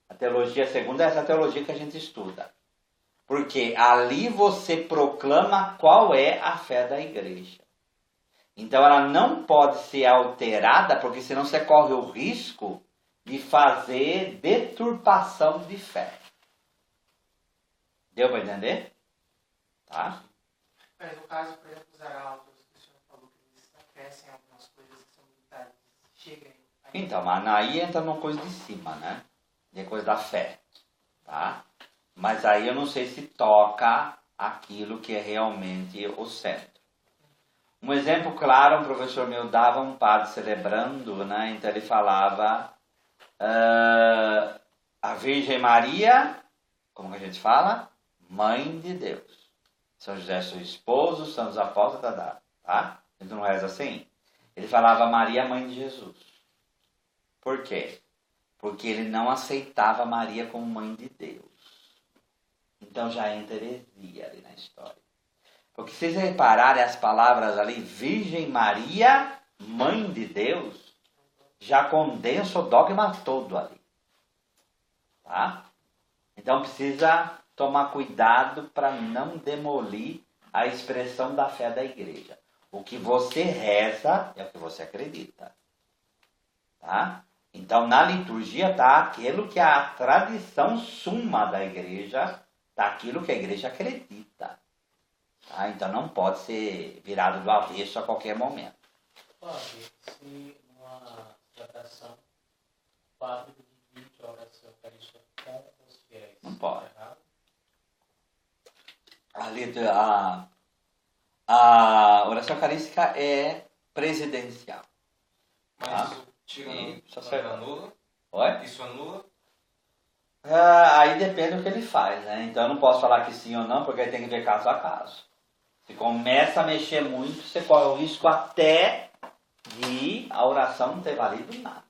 A teologia segunda é essa teologia que a gente estuda. Porque ali você proclama qual é a fé da igreja. Então ela não pode ser alterada, porque senão você corre o risco de fazer deturpação de fé. Deu para entender? Tá? Mas no caso, por exemplo, dos arautos, que o senhor falou que eles crescem algumas coisas que são militares, chegam aí. Então, mas aí entra numa coisa de cima, né? De coisa da fé. Tá? Mas aí eu não sei se toca aquilo que é realmente o centro. Um exemplo claro, um professor meu dava um padre celebrando, né? Então ele falava a Virgem Maria, como que a gente fala? Mãe de Deus. São José, seu esposo, são os apóstolos, tá? Ele não reza assim? Ele falava Maria, mãe de Jesus. Por quê? Porque ele não aceitava Maria como mãe de Deus. Então já entra heresia ali na história. Porque se vocês repararem as palavras ali, Virgem Maria, mãe de Deus, já condensa o dogma todo ali. Tá? Então precisa tomar cuidado para não demolir a expressão da fé da igreja. O que você reza é o que você acredita. Tá? Então na liturgia está aquilo que é a tradição suma da igreja, está aquilo que a igreja acredita. Tá? Então não pode ser virado do avesso a qualquer momento. Pode, se uma tratação, o padre divide a oração eucarística com os fiéis. Não pode. A oração eucarística é presidencial. Mas Tá? isso tira Isso anula? Oi? Isso anula? Aí depende do que ele faz, né? Então eu não posso falar que sim ou não, porque aí tem que ver caso a caso. Se começa a mexer muito, você corre o risco até de a oração não ter valido nada.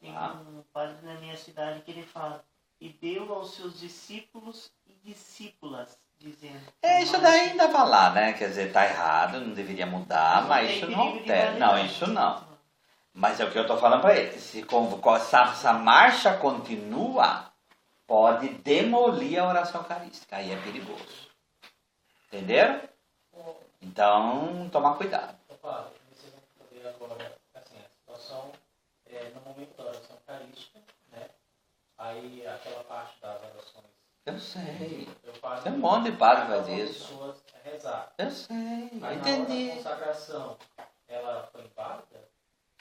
Tem um padre na minha cidade que ele fala, e deu aos seus discípulos e discípulas, dizendo... Isso daí ainda vai lá, né? Quer dizer, tá errado, não deveria mudar, mas isso não altera. Não, isso não. Mas é o que eu estou falando para ele. Se essa marcha continua, pode demolir a oração eucarística. Aí é perigoso. Entenderam? Então, tomar cuidado. Padre, vocês vão poder agora, assim, a situação no momento da oração eucarística, né? Aí aquela parte das orações. Eu sei. Tem Tem um monte de padre que faz isso. pessoas rezar. Eu sei, eu Aí entendi. na hora da consagração, ela foi inválida?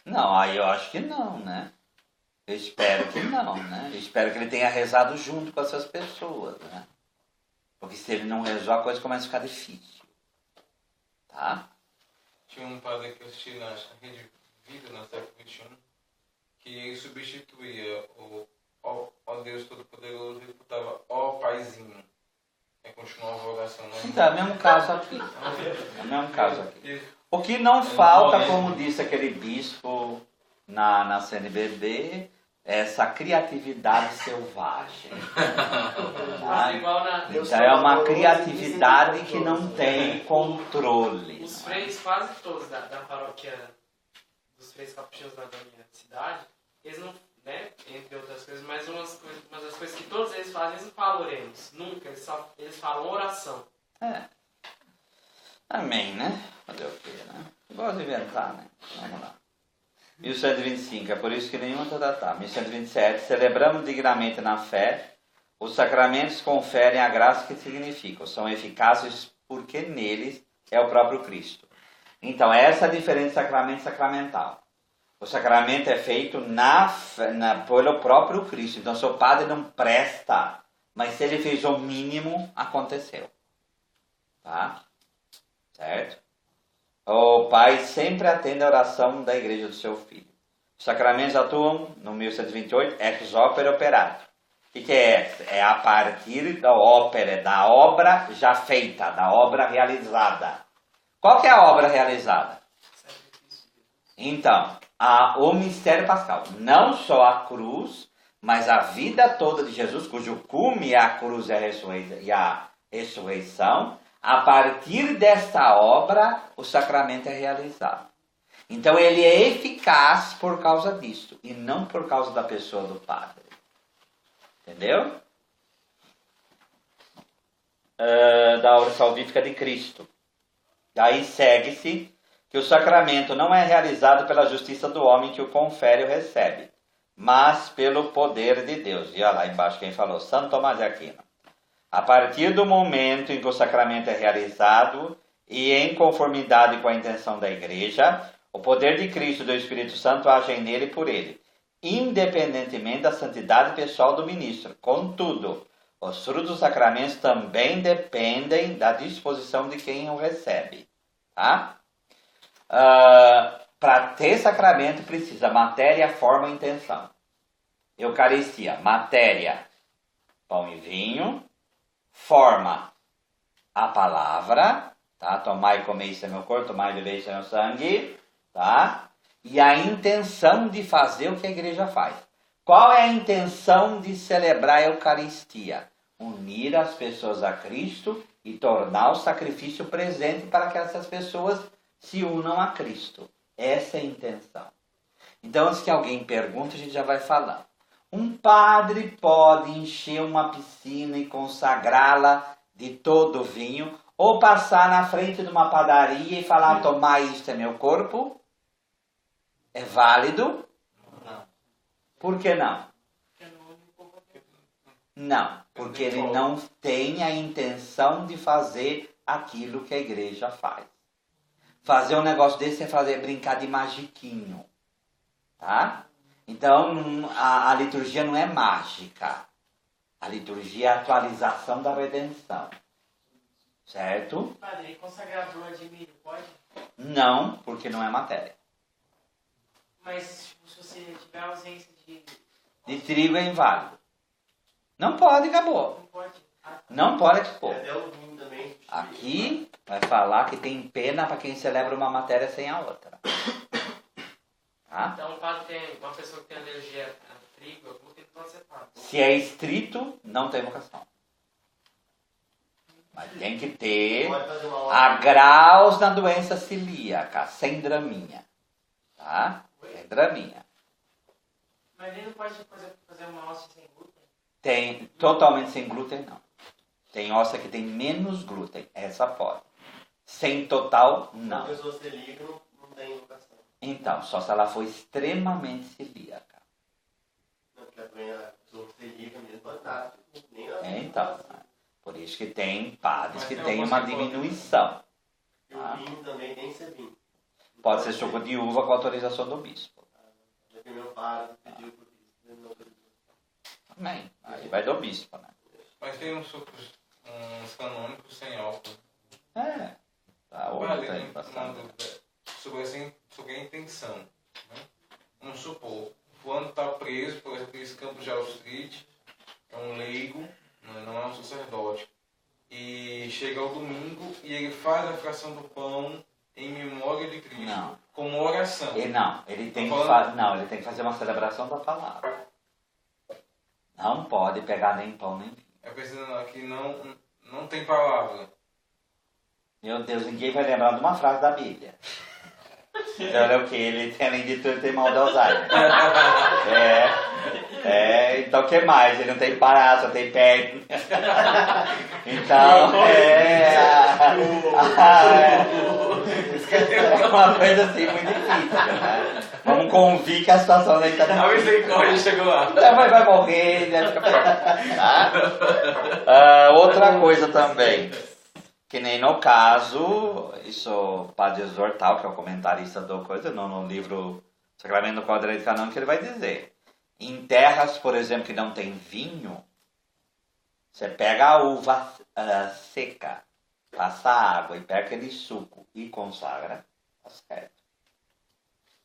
Não, aí eu acho que não, né? Eu espero que não, né? Eu espero que ele tenha rezado junto com essas pessoas, né? Porque se ele não rezou, a coisa começa a ficar difícil. Tá? Tinha um padre que eu assisti na Rede Vida, na século XXI, que substituía o ó Deus Todo-Poderoso e botava ó Paizinho. Aí continuava a oração. Então, é o mesmo caso aqui. É o mesmo caso aqui. O que não falta, como disse aquele bispo na CNBB, é essa criatividade selvagem. Tá? Igual Então é uma criatividade que não tem controle. os freis, quase todos da paróquia dos freis capuchinhos da minha cidade, eles não, né, entre outras coisas, mas uma das coisas que todos eles fazem, eles não falam oremos, nunca, eles falam oração. É. Amém, né? Fazer o quê, né? Eu gosto de inventar, né? Vamos lá. 1125, é por isso que nenhuma tá. 1127, celebramos dignamente na fé, os sacramentos conferem a graça que significam, são eficazes porque neles é o próprio Cristo. Então, essa é a diferença de sacramento e sacramental. O sacramento é feito pelo próprio Cristo. Então, seu padre não presta, mas se ele fez o mínimo, aconteceu. Tá? Certo? O pai sempre atende a oração da igreja do seu filho. Os sacramentos atuam, no 1128, ex opere operato. O que é? É a partir da ópera, da obra já feita, da obra realizada. Qual que é a obra realizada? Então, o mistério pascal. Não só a cruz, mas a vida toda de Jesus, cujo cume é a cruz e a ressurreição. A partir desta obra, o sacramento é realizado. Então, ele é eficaz por causa disso, e não por causa da pessoa do padre. Entendeu? Da obra salvífica de Cristo. Daí segue-se que o sacramento não é realizado pela justiça do homem que o confere ou recebe, mas pelo poder de Deus. E olha lá embaixo quem falou, Santo Tomás de Aquino. A partir do momento em que o sacramento é realizado e em conformidade com a intenção da Igreja, o poder de Cristo e do Espírito Santo agem nele e por ele, independentemente da santidade pessoal do ministro. Contudo, os frutos dos sacramentos também dependem da disposição de quem o recebe. Tá? Para ter sacramento precisa matéria, forma e intenção. Eucaristia, matéria, pão e vinho. Forma, a palavra, tá? Tomai e comei, isso é meu corpo, tomai e bebei, isso é meu sangue, tá? E a intenção de fazer o que a igreja faz. Qual é a intenção de celebrar a Eucaristia? Unir as pessoas a Cristo e tornar o sacrifício presente para que essas pessoas se unam a Cristo. Essa é a intenção. Então, antes que alguém pergunte, a gente já vai falando. Um padre pode encher uma piscina e consagrá-la de todo o vinho, ou passar na frente de uma padaria e falar, tomai, isto é meu corpo? É válido? Não. Por que não? Não, porque ele não tem a intenção de fazer aquilo que a igreja faz. Fazer um negócio desse é brincar de magiquinho, tá? Então, a liturgia não é mágica. A liturgia é a atualização da redenção. Certo? Padre, consagrador de milho pode? Não, porque não é matéria. Mas se você tiver ausência de... De trigo é inválido. Não pode, acabou. Não pode? Não pode expor. Até o vinho também. Aqui vai falar que tem pena para quem celebra uma matéria sem a outra. Tá? Então, o padre tem uma pessoa que tem alergia a trigo, eu vou ter que pode ser padre. Se é estrito, não tem vocação. Mas tem que ter Pode fazer uma hora. a graus na doença celíaca, sem draminha. Tá? Sem draminha. Mas ele não pode fazer uma hóstia sem glúten? Tem totalmente sem glúten, não. Tem hóstia que tem menos glúten, essa pode. Sem total, não. A pessoa celíaca não tem invocação. Então, só se ela for extremamente celíaca. Não, porque a pessoa celíaca mesmo pode estar. Então, por isso que tem padres Mas que tem tem algumas uma que podem. diminuição. E o vinho também tem que ser vinho. Pode ser suco de uva com autorização do bispo. Já que meu padre pediu por isso, ele não autorizou. Amém. Aí vai do bispo, né? Mas tem uns sucos, uns canônicos sem álcool. É. Tá, Olha, outra tem aí, uma passando. dúvida sobre a intenção. Né? Vamos supor, fulano está preso, por exemplo, esse Campos de Street, é um leigo, né, não é um sacerdote. E chega ao domingo e ele faz a fração do pão em memória de Cristo. Não. Como oração. Ele tem que Falando- ele tem que fazer uma celebração da palavra. Não pode pegar nem pão nem vinho. É precisando aqui não tem palavra. Meu Deus, ninguém vai lembrar de uma frase da Bíblia. Então, olha o que? Ele tem, além de tudo, ele tem mal de Alzheimer. Então o que mais? Ele não tem parada, só tem perna. Então, é uma coisa assim muito difícil, né? Vamos convir que a situação dele está A misericórdia chegou lá. vai morrer, né? Fica perto. Outra coisa também, que nem no caso, isso o Padre Exortal, que é o comentarista do coisa, no livro Sacramento do Código de Direito Canônico, ele vai dizer, em terras, por exemplo, que não tem vinho, você pega a uva seca, passa água e pega aquele suco e consagra, tá certo.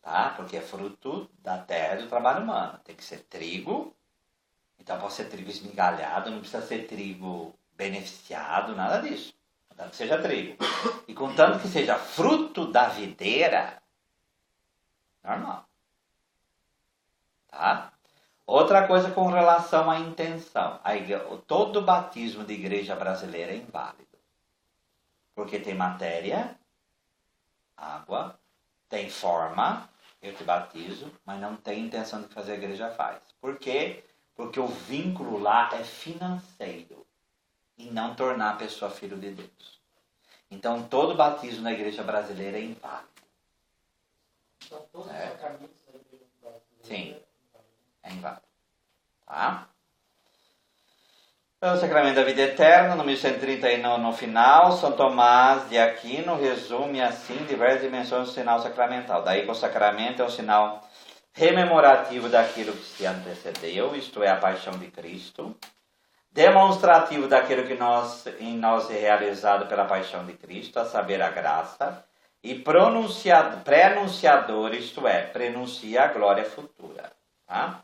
Tá? Porque é fruto da terra e do trabalho humano. Tem que ser trigo, então pode ser trigo esmigalhado, não precisa ser trigo beneficiado, nada disso. Contanto que seja trigo. E contanto que seja fruto da videira, normal. Tá? Outra coisa com relação à intenção. Todo batismo de igreja brasileira é inválido. Porque tem matéria, água, tem forma, eu te batizo, mas não tem intenção de fazer a igreja faz. Por quê? Porque o vínculo lá é financeiro e não tornar a pessoa filho de Deus. Então todo batismo na igreja brasileira é inválido. Então, todos os sacramentos da igreja brasileira. Sim. É inválido. Tá? O Sacramento da Vida Eterna, no 1130 no final, São Tomás de Aquino resume assim diversas dimensões do sinal sacramental. Daí que o sacramento é um sinal rememorativo daquilo que se antecedeu, isto é, a paixão de Cristo, demonstrativo daquilo que em nós é realizado pela paixão de Cristo, a saber, a graça, e prenunciador, isto é, prenuncia a glória futura. Tá?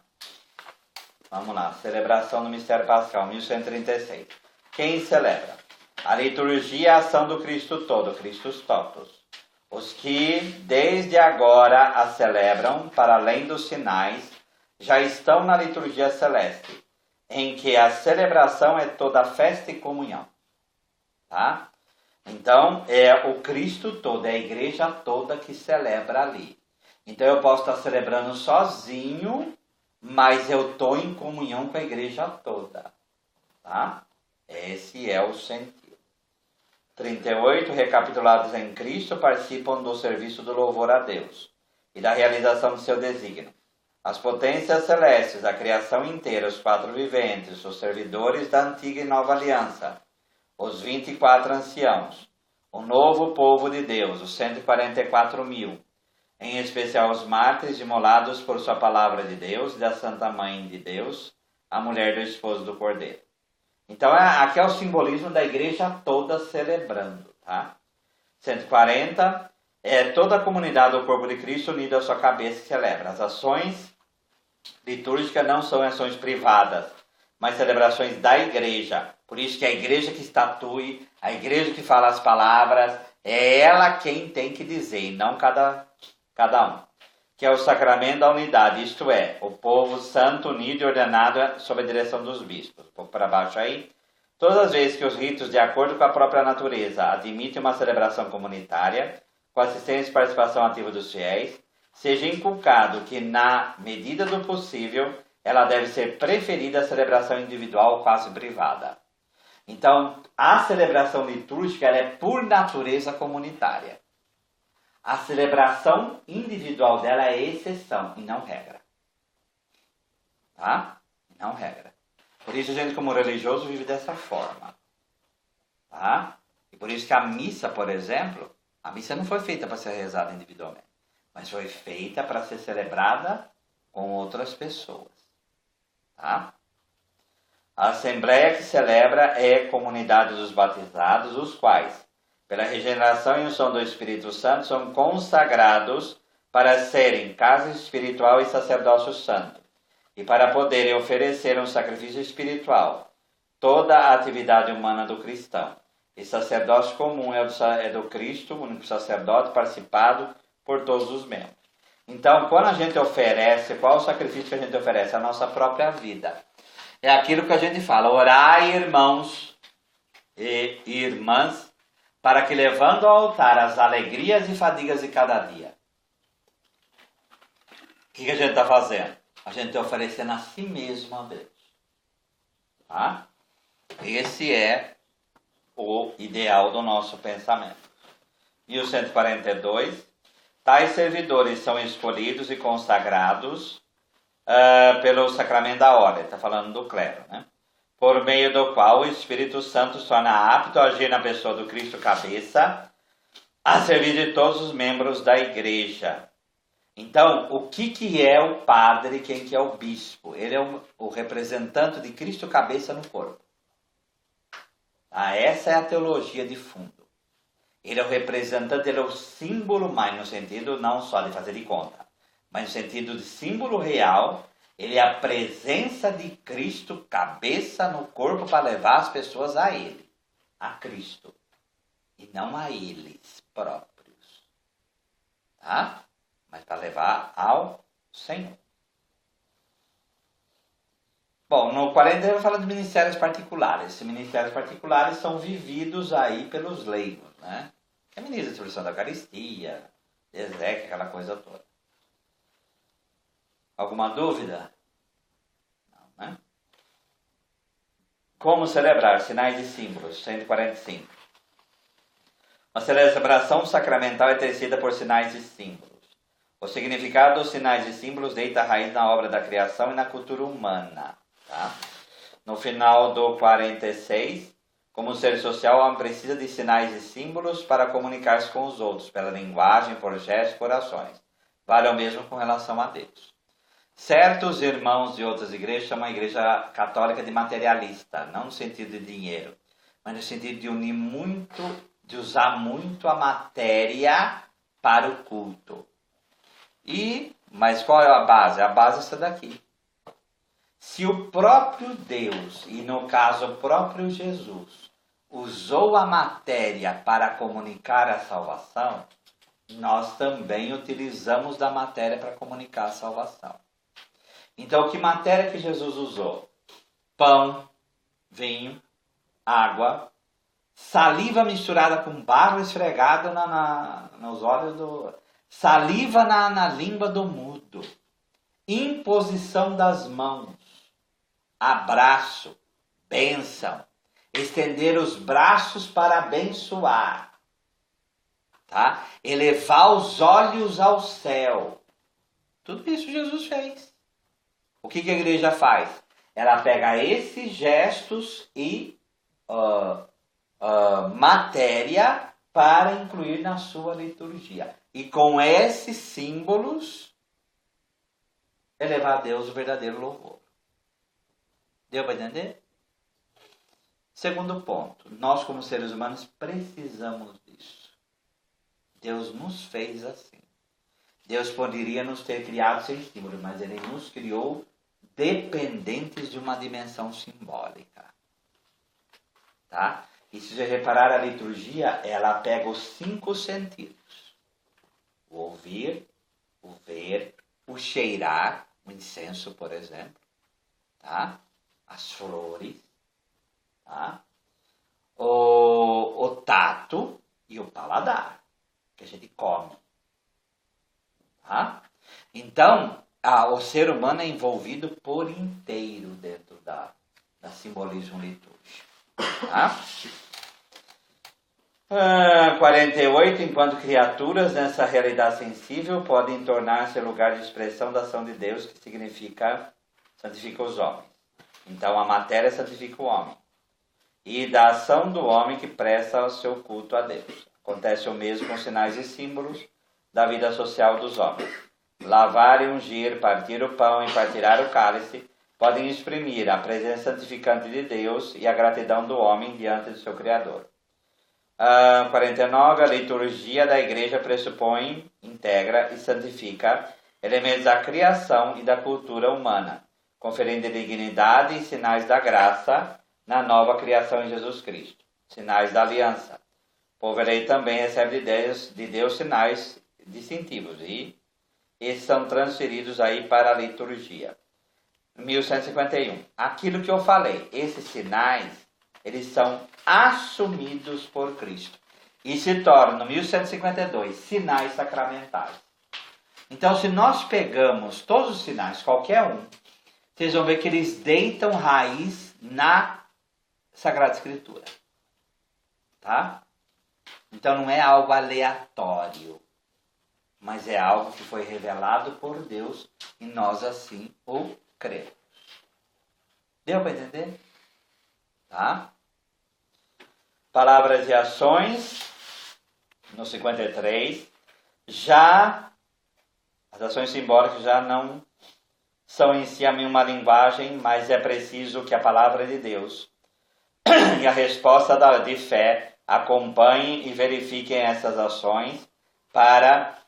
Vamos lá, celebração do Mistério Pascal, 1136. Quem celebra? A liturgia é a ação do Cristo todo, Christus totus. Os que desde agora a celebram, para além dos sinais, já estão na liturgia celeste, em que a celebração é toda festa e comunhão. Tá? Então, é o Cristo todo, é a igreja toda que celebra ali. Então, eu posso estar celebrando sozinho, mas eu estou em comunhão com a igreja toda. Tá? Esse é o sentido. 38. Recapitulados em Cristo participam do serviço do louvor a Deus e da realização do seu desígnio. As potências celestes, a criação inteira, os quatro viventes, os servidores da antiga e nova aliança, os 24 anciãos, o novo povo de Deus, os 144.000, em especial os mártires imolados por sua palavra de Deus e da Santa Mãe de Deus, a mulher do esposo do Cordeiro. Então, aqui é o simbolismo da igreja toda celebrando. Tá? 140, é toda a comunidade do corpo de Cristo unida à sua cabeça que celebra. As ações litúrgicas não são ações privadas, mas celebrações da igreja. Por isso que a igreja que estatui, a igreja que fala as palavras, é ela quem tem que dizer, e não cada um. Que é o sacramento da unidade, isto é, o povo santo, unido e ordenado sob a direção dos bispos. Um pouco para baixo aí. Todas as vezes que os ritos, de acordo com a própria natureza, admitem uma celebração comunitária, com assistência e participação ativa dos fiéis, seja inculcado que, na medida do possível, ela deve ser preferida à celebração individual quase privada. Então, a celebração litúrgica ela é por natureza comunitária. A celebração individual dela é exceção e não regra. Tá? Não regra. Por isso a gente como religioso vive dessa forma. Tá? E por isso que a missa, por exemplo, a missa não foi feita para ser rezada individualmente, mas foi feita para ser celebrada com outras pessoas. Tá? A assembleia que celebra é a comunidade dos batizados, os quais, pela regeneração e unção do Espírito Santo, são consagrados para serem casa espiritual e sacerdócio santo, e para poderem oferecer um sacrifício espiritual, toda a atividade humana do cristão. E sacerdócio comum é do Cristo, o único sacerdote, participado por todos os membros. Então, quando a gente oferece, qual é o sacrifício que a gente oferece? A nossa própria vida. É aquilo que a gente fala, orai, irmãos e irmãs, para que levando ao altar as alegrias e fadigas de cada dia. O que a gente está fazendo? A gente está oferecendo a si mesmo a Deus. Tá? Esse é o ideal do nosso pensamento. 1142. Tais servidores são escolhidos e consagrados pelo sacramento da ordem. Está falando do clero, né? Por meio do qual o Espírito Santo se torna apto a agir na pessoa do Cristo cabeça, a servir de todos os membros da igreja. Então, o que é o padre, quem que é o bispo? Ele é o representante de Cristo cabeça no corpo. Essa é a teologia de fundo. Ele é o representante, ele é o símbolo, mas no sentido não só de fazer de conta, mas no sentido de símbolo real, ele é a presença de Cristo cabeça no corpo para levar as pessoas a Ele, a Cristo, e não a eles próprios. Tá? Mas para levar ao Senhor. Bom, no 40 ele fala de ministérios particulares. Esses ministérios particulares são vividos aí pelos leigos, né? Que é ministro da distribuição da Eucaristia, exeque, aquela coisa toda. Alguma dúvida? Não, né? Como celebrar? Sinais e símbolos, 145. Uma celebração sacramental é tecida por sinais e símbolos. O significado dos sinais e símbolos deita raiz na obra da criação e na cultura humana. Tá? No final do 46, como ser social, o homem precisa de sinais e símbolos para comunicar-se com os outros, pela linguagem, por gestos, por ações. Vale o mesmo com relação a Deus. Certos irmãos de outras igrejas chamam a igreja católica de materialista, não no sentido de dinheiro, mas no sentido de unir muito, de usar muito a matéria para o culto. Mas qual é a base? A base é essa daqui. Se o próprio Deus, e no caso o próprio Jesus, usou a matéria para comunicar a salvação, nós também utilizamos da matéria para comunicar a salvação. Então, que matéria que Jesus usou? Pão, vinho, água, saliva misturada com barro esfregado nos olhos do... Saliva na língua do mudo. Imposição das mãos. Abraço, bênção, estender os braços para abençoar, tá? Elevar os olhos ao céu. Tudo isso Jesus fez. O que a igreja faz? Ela pega esses gestos e matéria para incluir na sua liturgia. E com esses símbolos, elevar a Deus o verdadeiro louvor. Deu para entender? Segundo ponto, nós como seres humanos precisamos disso. Deus nos fez assim. Deus poderia nos ter criado sem símbolo, mas Ele nos criou dependentes de uma dimensão simbólica. Tá? E se você reparar, a liturgia, ela pega os 5 sentidos. O ouvir, o ver, o cheirar, o incenso, por exemplo. Tá? As flores, tá? O tato e o paladar, que a gente come. Tá? Então, o ser humano é envolvido por inteiro dentro da simbolismo litúrgico. Tá? 48. Enquanto criaturas nessa realidade sensível podem tornar-se lugar de expressão da ação de Deus, que santifica os homens. Então a matéria santifica o homem. E da ação do homem que presta o seu culto a Deus. Acontece o mesmo com sinais e símbolos da vida social dos homens. Lavar e ungir, partir o pão e partilhar o cálice podem exprimir a presença santificante de Deus e a gratidão do homem diante do seu Criador. 49. A liturgia da igreja pressupõe, integra e santifica elementos da criação e da cultura humana, conferindo dignidade e sinais da graça na nova criação em Jesus Cristo, sinais da aliança. O povo eleito também recebe de Deus sinais distintivos e esses são transferidos aí para a liturgia. 1151. Aquilo que eu falei, esses sinais, eles são assumidos por Cristo e se tornam, no 1152, sinais sacramentais. Então, se nós pegamos todos os sinais, qualquer um, vocês vão ver que eles deitam raiz na Sagrada Escritura. Tá? Então, não é algo aleatório, mas é algo que foi revelado por Deus e nós assim o cremos. Deu para entender? Tá? Palavras e ações, no 53, já as ações simbólicas já não são em si a mesma linguagem, mas é preciso que a palavra de Deus e a resposta de fé acompanhem e verifiquem essas ações para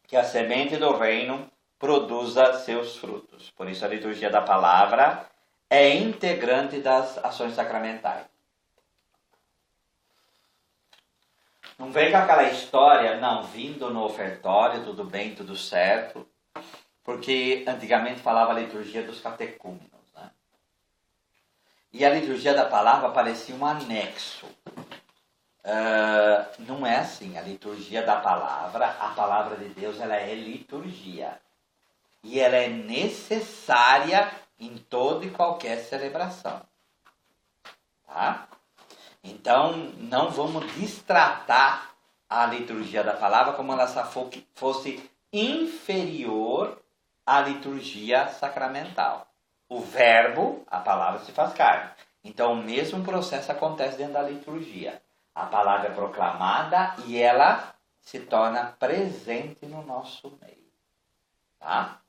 que a semente do reino produza seus frutos. Por isso a liturgia da palavra é integrante das ações sacramentais. Não vem com aquela história, não, vindo no ofertório, tudo bem, tudo certo, porque antigamente falava a liturgia dos catecúmenos, né? E a liturgia da palavra parecia um anexo. Não é assim, a liturgia da palavra, a palavra de Deus, ela é liturgia. E ela é necessária em toda e qualquer celebração. Tá? Então, não vamos destratar a liturgia da palavra como ela fosse inferior à liturgia sacramental. O verbo, a palavra, se faz carne. Então, o mesmo processo acontece dentro da liturgia. A palavra é proclamada e ela se torna presente no nosso meio. Tá?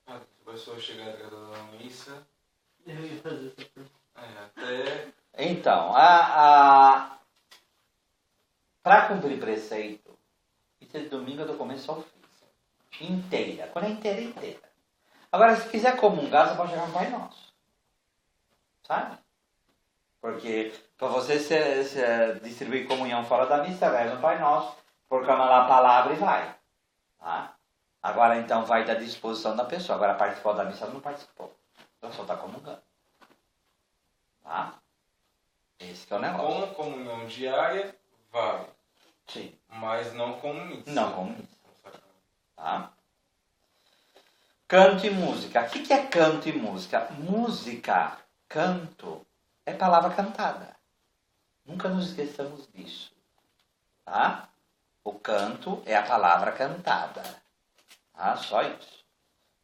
A pessoa chegar da missa. Eu ia fazer essa pergunta. Então, para cumprir preceito, isso é de domingo do começo ao fim. Inteira. Quando é inteira, inteira. Agora, se quiser comungar, você pode chegar no Pai Nosso. Sabe? Porque para você distribuir comunhão fora da missa, reza no Pai Nosso, proclama lá a palavra e vai. Tá? Agora, então, vai da disposição da pessoa. Agora, participou da missa, ela não participou. Ela só está comungando. Tá? Esse que é o negócio. Com comunhão diária, vale. Sim. Mas não com missa. Não com missa. Tá? Canto e música. O que é canto e música? Música, canto, é palavra cantada. Nunca nos esqueçamos disso. Tá? O canto é a palavra cantada. Tá? Só isso.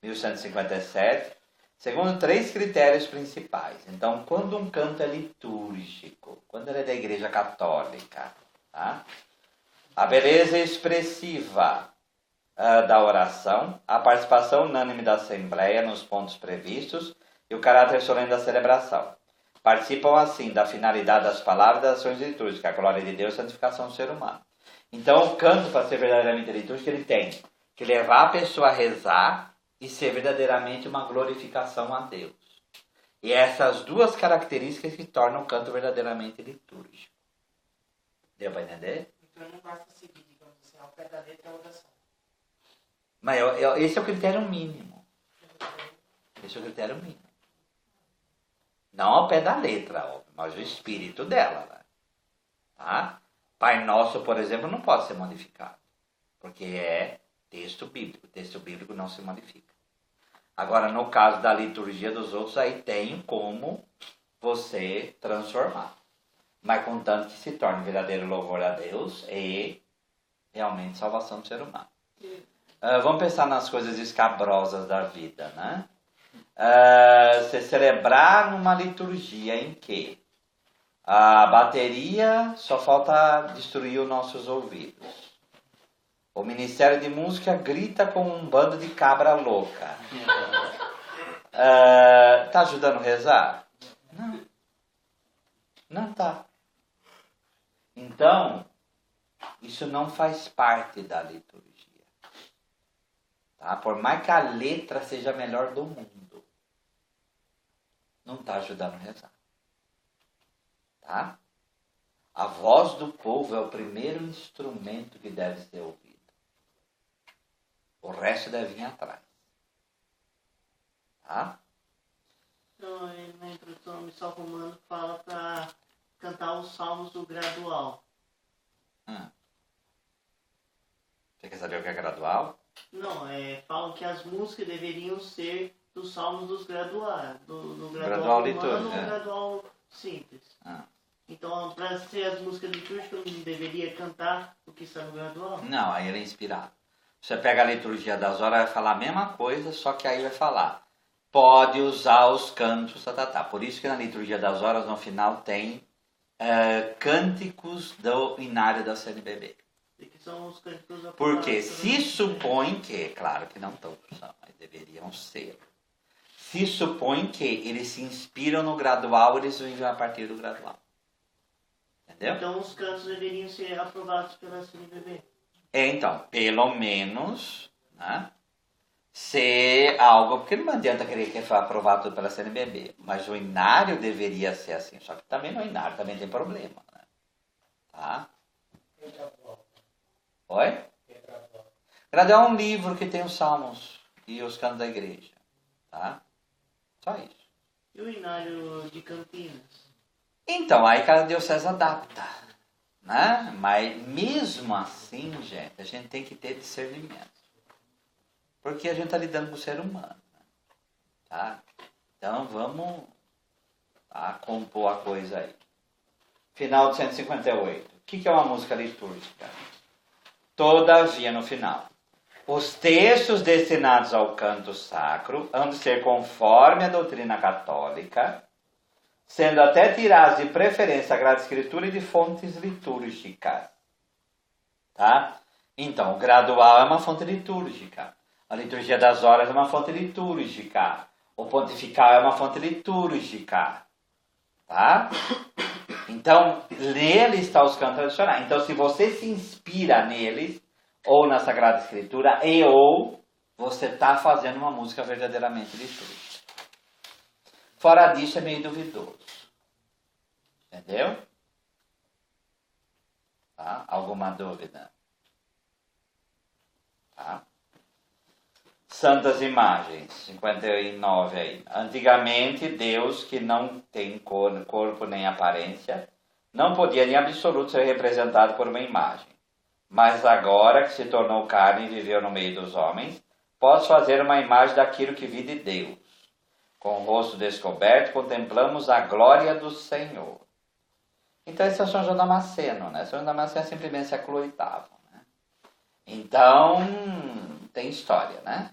1157. Segundo 3 critérios principais. Então, quando um canto é litúrgico, quando ele é da Igreja Católica, tá? A beleza expressiva da oração, a participação unânime da Assembleia nos pontos previstos e o caráter solene da celebração. Participam, assim, da finalidade das palavras e das ações litúrgicas, a glória de Deus e a santificação do ser humano. Então, o canto, para ser verdadeiramente litúrgico, ele tem que levar a pessoa a rezar e ser verdadeiramente uma glorificação a Deus. E essas duas características que tornam o canto verdadeiramente litúrgico. Deu para entender? Então não basta seguir, digamos assim, ao pé da letra a oração. Mas esse é o critério mínimo. Esse é o critério mínimo. Não ao pé da letra, óbvio, mas o espírito dela. Né? Tá? Pai Nosso, por exemplo, não pode ser modificado. Porque é texto bíblico. O texto bíblico não se modifica. Agora, no caso da liturgia dos outros, aí tem como você transformar. Mas contanto que se torne verdadeiro louvor a Deus e realmente salvação do ser humano. Vamos pensar nas coisas escabrosas da vida, né? Você celebrar numa liturgia em que a bateria só falta destruir os nossos ouvidos. O Ministério de Música grita com um bando de cabra louca. Tá ajudando a rezar? Não. Não tá. Então, isso não faz parte da liturgia. Tá? Por mais que a letra seja a melhor do mundo, não está ajudando a rezar. Tá? A voz do povo é o primeiro instrumento que deve ser ouvido. O resto deve vir atrás. Tá? Então, na introdução ao Missal Romano fala para cantar os salmos do gradual. Você quer saber o que é gradual? Não, falam que as músicas deveriam ser dos salmos dos graduais. Do Gradual romano litúrgico, ou gradual simples. Então, para ser as músicas litúrgicas, eu não deveria cantar o que está no gradual? Não, aí ele é inspirado. Você pega a liturgia das horas, vai falar a mesma coisa, só que aí vai falar. Pode usar os cantos, Por isso que na liturgia das horas, no final, tem cânticos do inário da CNBB. E que são os cânticos Porque se supõe que, claro que não todos são, mas deveriam ser. Se supõe que eles se inspiram no gradual, eles vivem a partir do gradual. Entendeu? Então os cantos deveriam ser aprovados pela CNBB. Então, pelo menos, né, ser algo, porque não adianta querer que foi aprovado tudo pela CNBB, mas o inário deveria ser assim, só que também no inário também tem problema, né? Tá? Oi? Gradual é um livro que tem os salmos e os cantos da igreja, tá? Só isso. E o inário de Campinas? Então, aí cada diocese adapta, né? Mas mesmo assim, gente, a gente tem que ter discernimento. Porque a gente está lidando com o ser humano, né? Tá? Então vamos compor a coisa aí. Final de 158. O que é uma música litúrgica? Todavia, no final, os textos destinados ao canto sacro hão de ser conforme a doutrina católica, sendo até tirados de preferência a Sagrada Escritura e de fontes litúrgicas. Tá? Então, o gradual é uma fonte litúrgica. A liturgia das horas é uma fonte litúrgica. O pontifical é uma fonte litúrgica. Tá? Então, neles está os cantos tradicionais. Então, se você se inspira neles, ou na Sagrada Escritura, ou você está fazendo uma música verdadeiramente litúrgica. Fora disso, é meio duvidoso. Entendeu? Tá? Alguma dúvida? Tá? Santas imagens, 59 aí. Antigamente, Deus, que não tem corpo nem aparência, não podia em absoluto ser representado por uma imagem. Mas agora que se tornou carne e viveu no meio dos homens, posso fazer uma imagem daquilo que vi de Deus. Com o rosto descoberto, contemplamos a glória do Senhor. Então, esse é o São João Damasceno, né? São João Damasceno é simplesmente século VIII, né? Então, tem história, né?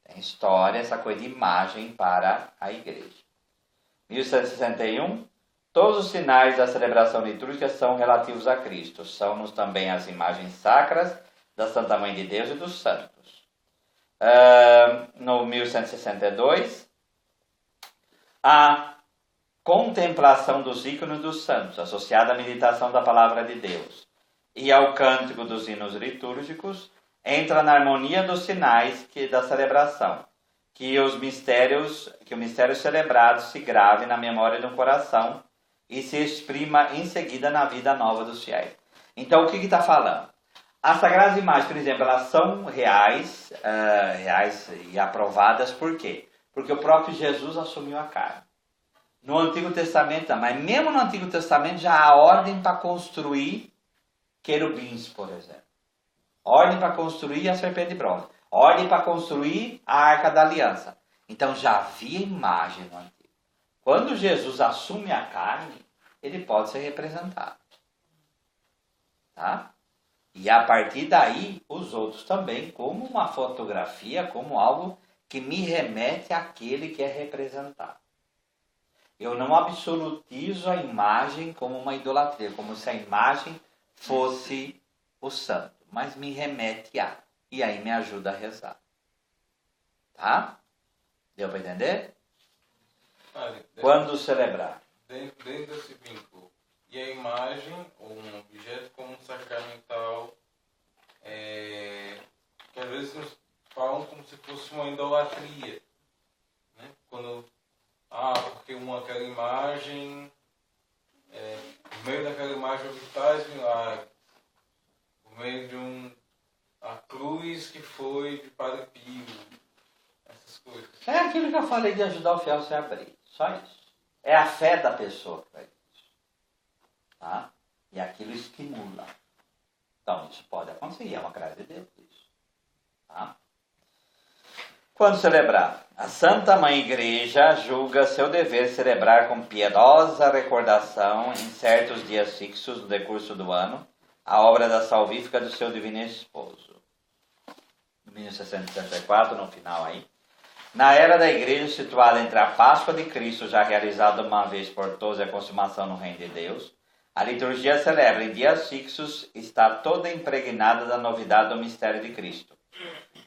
Tem história, essa coisa de imagem para a igreja. 1161, todos os sinais da celebração litúrgica são relativos a Cristo. São-nos também as imagens sacras da Santa Mãe de Deus e dos santos. No 1162, a contemplação dos ícones dos santos, associada à meditação da palavra de Deus e ao cântico dos hinos litúrgicos, entra na harmonia dos sinais da celebração, que o mistério celebrado se grave na memória do coração e se exprima em seguida na vida nova dos fiéis. Então, o que está falando? As sagradas imagens, por exemplo, elas são reais e aprovadas, por quê? Porque o próprio Jesus assumiu a carne. No Antigo Testamento, mas mesmo no Antigo Testamento já há ordem para construir querubins, por exemplo. Ordem para construir a serpente de bronze. ordem para construir a Arca da Aliança. Então já havia imagem no Antigo. Quando Jesus assume a carne, ele pode ser representado. Tá? E a partir daí, os outros também, como uma fotografia, como algo que me remete àquele que é representado. Eu não absolutizo a imagem como uma idolatria, como se a imagem fosse o santo, mas me remete a, e aí me ajuda a rezar. Tá? Deu para entender? Quando celebrar? Dentro desse vínculo. E a imagem, ou um objeto como um sacramental, que às vezes nos falam como se fosse uma idolatria. Né? Quando, porque aquela imagem, por meio daquela imagem houve tais milagres. Por meio de a cruz que foi de Padre Pio. Essas coisas. É aquilo que eu falei de ajudar o fiel a se abrir. Só isso. É a fé da pessoa que faz isso. Tá? E aquilo estimula. Então, isso pode acontecer. É uma graça de Deus. Isso. Tá? Quando celebrar? A Santa Mãe Igreja julga seu dever celebrar com piedosa recordação, em certos dias fixos no decurso do ano, a obra da salvífica do seu divino esposo. Em 1664, no final aí. Na era da Igreja, situada entre a Páscoa de Cristo, já realizada uma vez por todas, e a consumação no Reino de Deus, a liturgia celebra em dias fixos, está toda impregnada da novidade do mistério de Cristo.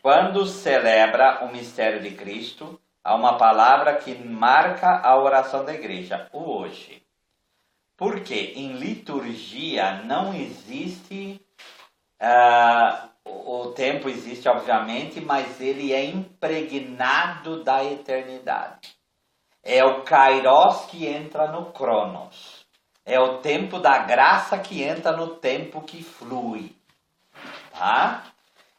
Quando celebra o mistério de Cristo, há uma palavra que marca a oração da Igreja, o hoje. Porque em liturgia não existe... o tempo existe, obviamente, mas ele é impregnado da eternidade. É o kairos que entra no cronos. É o tempo da graça que entra no tempo que flui. Tá?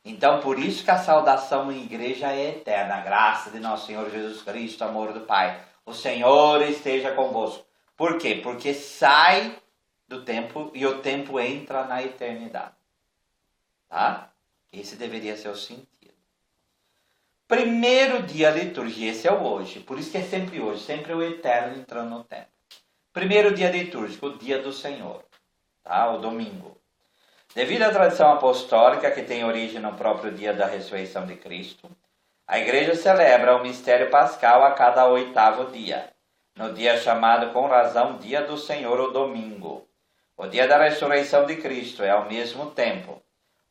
Então, por isso que a saudação em igreja é eterna. A graça de nosso Senhor Jesus Cristo, amor do Pai. O Senhor esteja convosco. Por quê? Porque sai do tempo e o tempo entra na eternidade. Tá? Esse deveria ser o sentido. Primeiro dia da liturgia, esse é o hoje. Por isso que é sempre hoje, sempre o eterno entrando no tempo. Primeiro dia litúrgico, o dia do Senhor. Tá? O domingo. Devido à tradição apostólica que tem origem no próprio dia da ressurreição de Cristo, a Igreja celebra o mistério pascal a cada 8º dia, no dia chamado com razão Dia do Senhor, o domingo. O dia da ressurreição de Cristo é ao mesmo tempo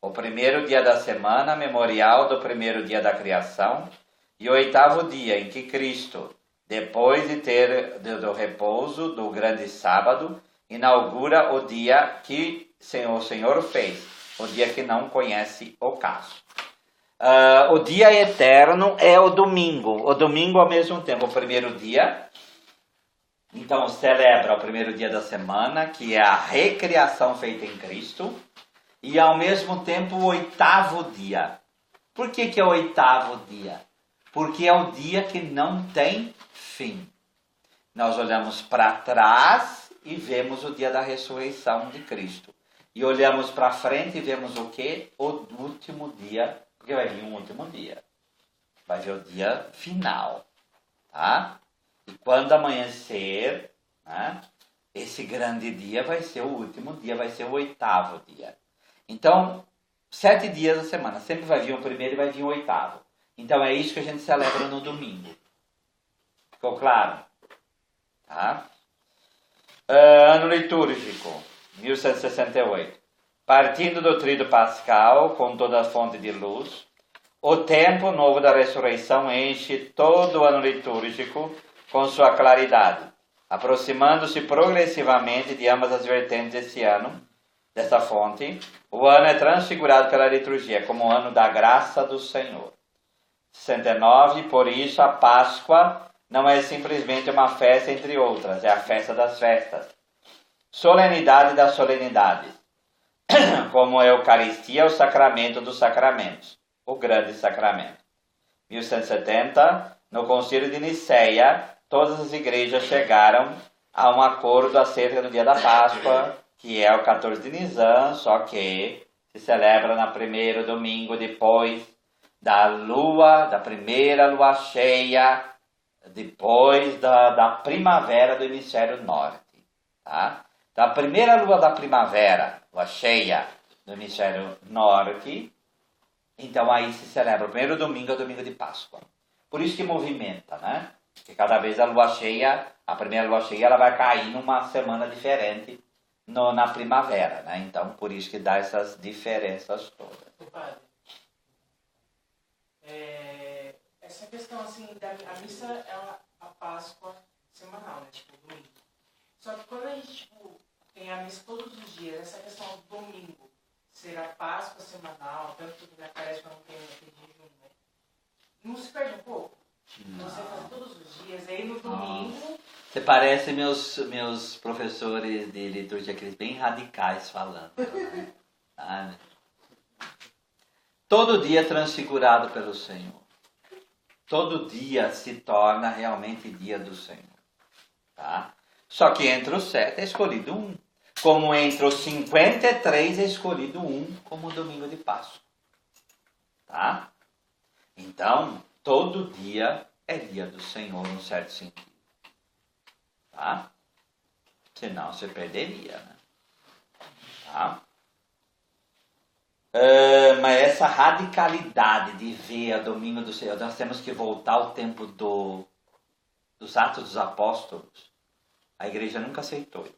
o primeiro dia da semana, memorial do primeiro dia da criação, e o 8º dia em que Cristo, depois de ter do repouso do grande sábado, inaugura o dia que o Senhor fez, o dia que não conhece o caso. O dia eterno é o domingo ao mesmo tempo, o primeiro dia. Então celebra o primeiro dia da semana, que é a recriação feita em Cristo, e ao mesmo tempo o 8º dia. Por que é o 8º dia? Porque é o dia que não tem fim. Nós olhamos para trás e vemos o dia da ressurreição de Cristo. E olhamos para frente e vemos o quê? O último dia, porque vai vir um último dia. Vai vir o dia final. Tá? E quando amanhecer, né, esse grande dia vai ser o último dia, vai ser o 8º dia. Então, 7 dias da semana, sempre vai vir o primeiro e vai vir o 8º. Então é isso que a gente celebra no domingo. Ficou claro? Tá? Ano litúrgico, 1168. Partindo do tríduo pascal, com toda a fonte de luz, o tempo novo da ressurreição enche todo o ano litúrgico com sua claridade, aproximando-se progressivamente de ambas as vertentes desse ano, dessa fonte. O ano é transfigurado pela liturgia como o ano da graça do Senhor. 69. Por isso a Páscoa não é simplesmente uma festa entre outras, é a festa das festas. Solenidade das solenidades, como a Eucaristia, o sacramento dos sacramentos, o grande sacramento. 1170, no Concílio de Niceia, todas as igrejas chegaram a um acordo acerca do dia da Páscoa, que é o 14 de Nisan, só que se celebra no primeiro domingo depois da primeira lua cheia, depois da primavera do hemisfério norte. Tá? Da primeira lua da primavera, lua cheia do hemisfério norte, então aí se celebra o primeiro domingo, é o domingo de Páscoa. Por isso que movimenta, né? Porque cada vez a lua cheia, a primeira lua cheia, ela vai cair numa semana diferente na primavera, né? Então, por isso que dá essas diferenças todas. Padre, essa questão assim, a missa é a Páscoa semanal, né? Tipo, domingo. Só que quando a gente, tipo, tem a missa todos os dias, essa questão do domingo, ser a Páscoa semanal, tanto que aparece quando tem aquele jejum, né? Não se perde um pouco? Não. Você faz todos os dias, aí no domingo... Você parece meus professores de liturgia, aqueles bem radicais falando. Né? Ah, todo dia transfigurado pelo Senhor. Todo dia se torna realmente dia do Senhor. Tá? Só que entre os 7 é escolhido um. Como entre os 53 é escolhido um como domingo de Páscoa. Tá? Então, todo dia é dia do Senhor, num certo sentido. Tá? Senão você perderia, né? Tá? Mas essa radicalidade de ver a domingo do Senhor, nós temos que voltar ao tempo dos Atos dos Apóstolos. A igreja nunca aceitou isso.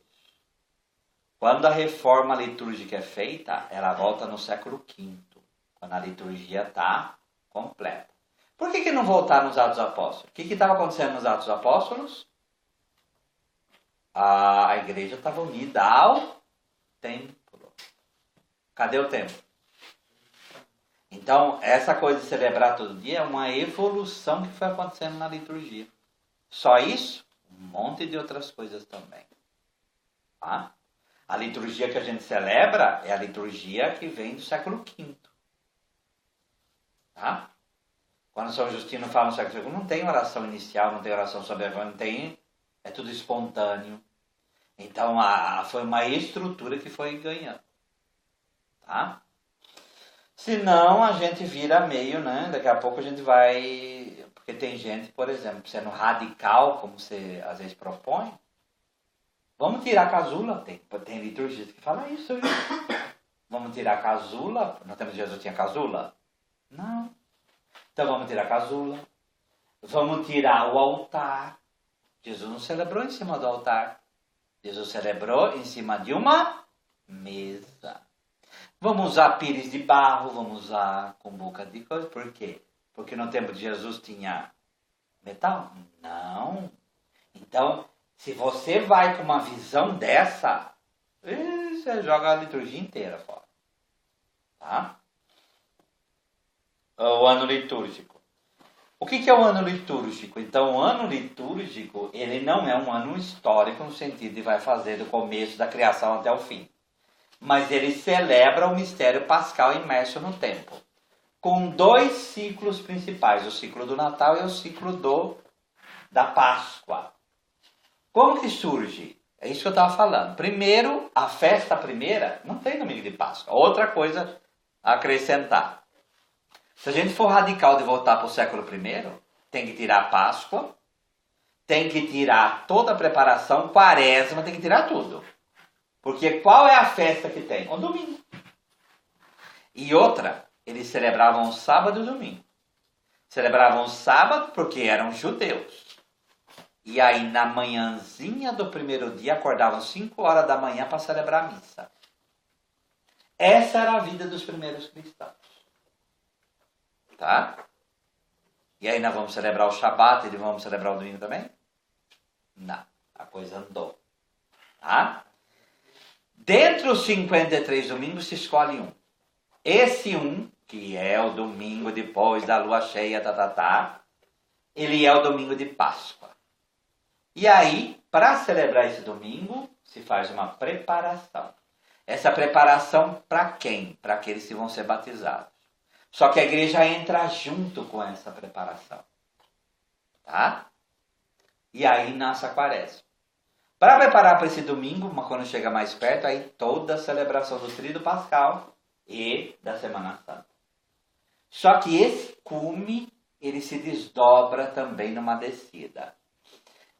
Quando a reforma litúrgica é feita, ela volta no século V, quando a liturgia está completa. Por que não voltar nos Atos dos Apóstolos? O que estava acontecendo nos Atos dos Apóstolos? A igreja estava unida ao templo. Cadê o templo? Então, essa coisa de celebrar todo dia é uma evolução que foi acontecendo na liturgia. Só isso? Um monte de outras coisas também. Tá? A liturgia que a gente celebra é a liturgia que vem do século V. Tá? Quando São Justino fala no século II, não tem oração inicial, não tem oração sobre a não tem, é tudo espontâneo. Então, foi uma estrutura que foi ganhando. Tá? Senão, a gente vira meio, né? Daqui a pouco a gente vai... Porque tem gente, por exemplo, sendo radical, como você às vezes propõe. Vamos tirar a casula. Tem liturgistas que falam isso. Viu? Vamos tirar a casula. Nós temos Jesus tinha casula? Não. Então vamos tirar a casula. Vamos tirar o altar. Jesus não celebrou em cima do altar. Jesus celebrou em cima de uma mesa. Vamos usar pires de barro, vamos usar com boca de coisa. Por quê? Porque no tempo de Jesus tinha metal? Não. Então, se você vai com uma visão dessa, você joga a liturgia inteira fora. Tá? O ano litúrgico. O que é o ano litúrgico? Então, o ano litúrgico, ele não é um ano histórico no sentido de vai fazer do começo da criação até o fim. Mas ele celebra o mistério pascal imerso no tempo. Com 2 ciclos principais, o ciclo do Natal e o ciclo da Páscoa. Como que surge? É isso que eu estava falando. Primeiro, a festa primeira, não tem domingo de Páscoa. Outra coisa a acrescentar. Se a gente for radical de voltar para o século I, tem que tirar a Páscoa, tem que tirar toda a preparação, Quaresma, tem que tirar tudo. Porque qual é a festa que tem? O domingo. E outra, eles celebravam o sábado e o domingo. Celebravam o sábado porque eram judeus. E aí na manhãzinha do primeiro dia acordavam 5 horas da manhã para celebrar a missa. Essa era a vida dos primeiros cristãos. Tá? E aí nós vamos celebrar o Shabat e vamos celebrar o domingo também? Não. A coisa andou. Tá? Dentre os 53 domingos se escolhe um. Esse um, que é o domingo depois da lua cheia, ele é o domingo de Páscoa. E aí, para celebrar esse domingo, se faz uma preparação. Essa preparação para quem? Para aqueles que vão ser batizados. Só que a igreja entra junto com essa preparação. Tá? E aí nasce a Quaresma. Para preparar para esse domingo, quando chega mais perto, aí toda a celebração do Tríduo Pascal e da Semana Santa. Só que esse cume, ele se desdobra também numa descida.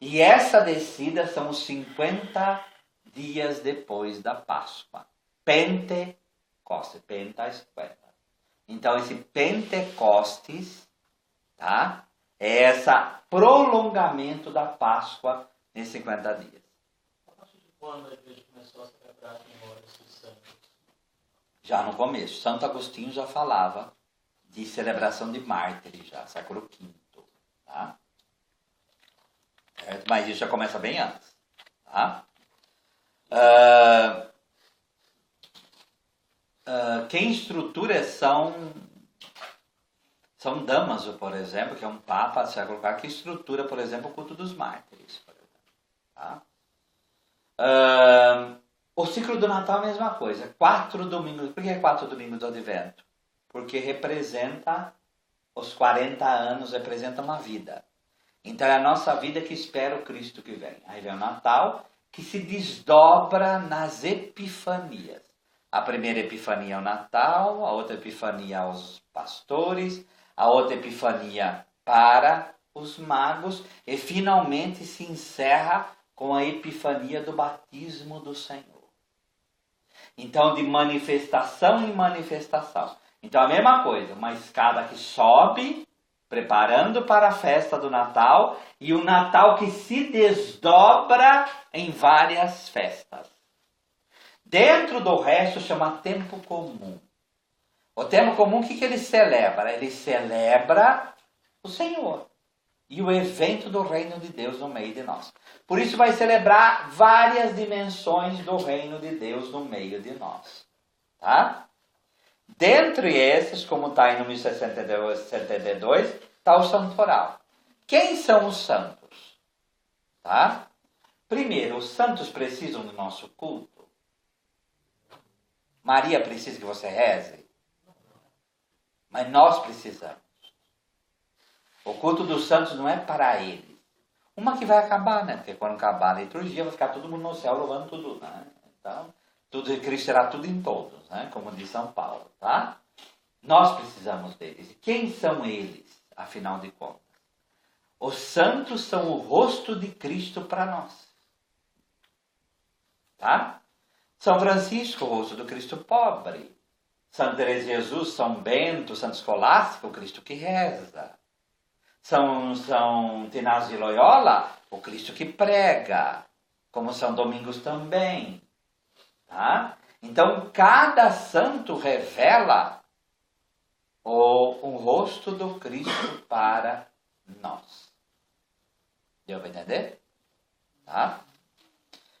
E essa descida são os 50 dias depois da Páscoa. Pentecostes, penta 50. Então esse Pentecostes, tá? É esse prolongamento da Páscoa nesses 50 dias. A partir de quando a igreja começou a celebrar as memórias dos santos? Já no começo. Santo Agostinho já falava de celebração de mártires, já, século V. Tá? Mas isso já começa bem antes. Tá? Quem estrutura são Damaso, por exemplo, que é um papa do século IV, que estrutura, por exemplo, o culto dos mártires. Por exemplo. Tá? O ciclo do Natal é a mesma coisa. 4 domingos. Por que 4 domingos do Advento? Porque representa os 40 anos, representa uma vida. Então é a nossa vida que espera o Cristo que vem. Aí vem o Natal, que se desdobra nas epifanias. A primeira epifania é o Natal, a outra epifania aos pastores, a outra epifania para os magos, e finalmente se encerra com a epifania do batismo do Senhor. Então, de manifestação em manifestação. Então, a mesma coisa, uma escada que sobe, preparando para a festa do Natal, e o Natal que se desdobra em várias festas. Dentro do resto chama tempo comum. O tempo comum, o que ele celebra? Ele celebra o Senhor e o evento do reino de Deus no meio de nós. Por isso vai celebrar várias dimensões do reino de Deus no meio de nós. Tá? Dentre esses, como está aí no 1072, está o santoral. Quem são os santos? Tá? Primeiro, os santos precisam do nosso culto. Maria precisa que você reze. Mas nós precisamos. O culto dos santos não é para eles. Uma que vai acabar, né? Porque quando acabar a liturgia, vai ficar todo mundo no céu louvando tudo, né? Então, tudo de Cristo será tudo em todos, né? Como diz São Paulo, tá? Nós precisamos deles. E quem são eles, afinal de contas? Os santos são o rosto de Cristo para nós. Tá? São Francisco, o rosto do Cristo pobre. Santa Teresa de Jesus, São Bento, Santo Escolástico, o Cristo que reza. São Inácio de Loyola, o Cristo que prega. Como São Domingos também. Tá? Então, cada santo revela o rosto do Cristo para nós. Deu para entender? Tá?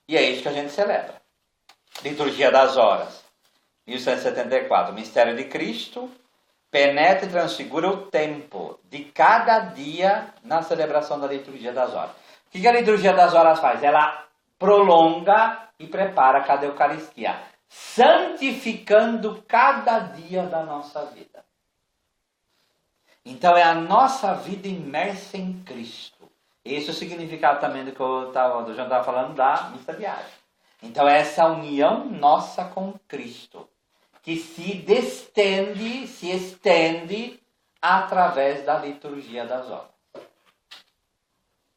E é isso que a gente celebra. Liturgia das Horas, 1174. Mistério de Cristo penetra e transfigura o tempo de cada dia na celebração da Liturgia das Horas. O que a Liturgia das Horas faz? Ela prolonga e prepara cada Eucaristia, santificando cada dia da nossa vida. Então é a nossa vida imersa em Cristo. Esse é o significado também do que o João estava falando da missa diária. Então é essa união nossa com Cristo, que se estende através da liturgia das horas.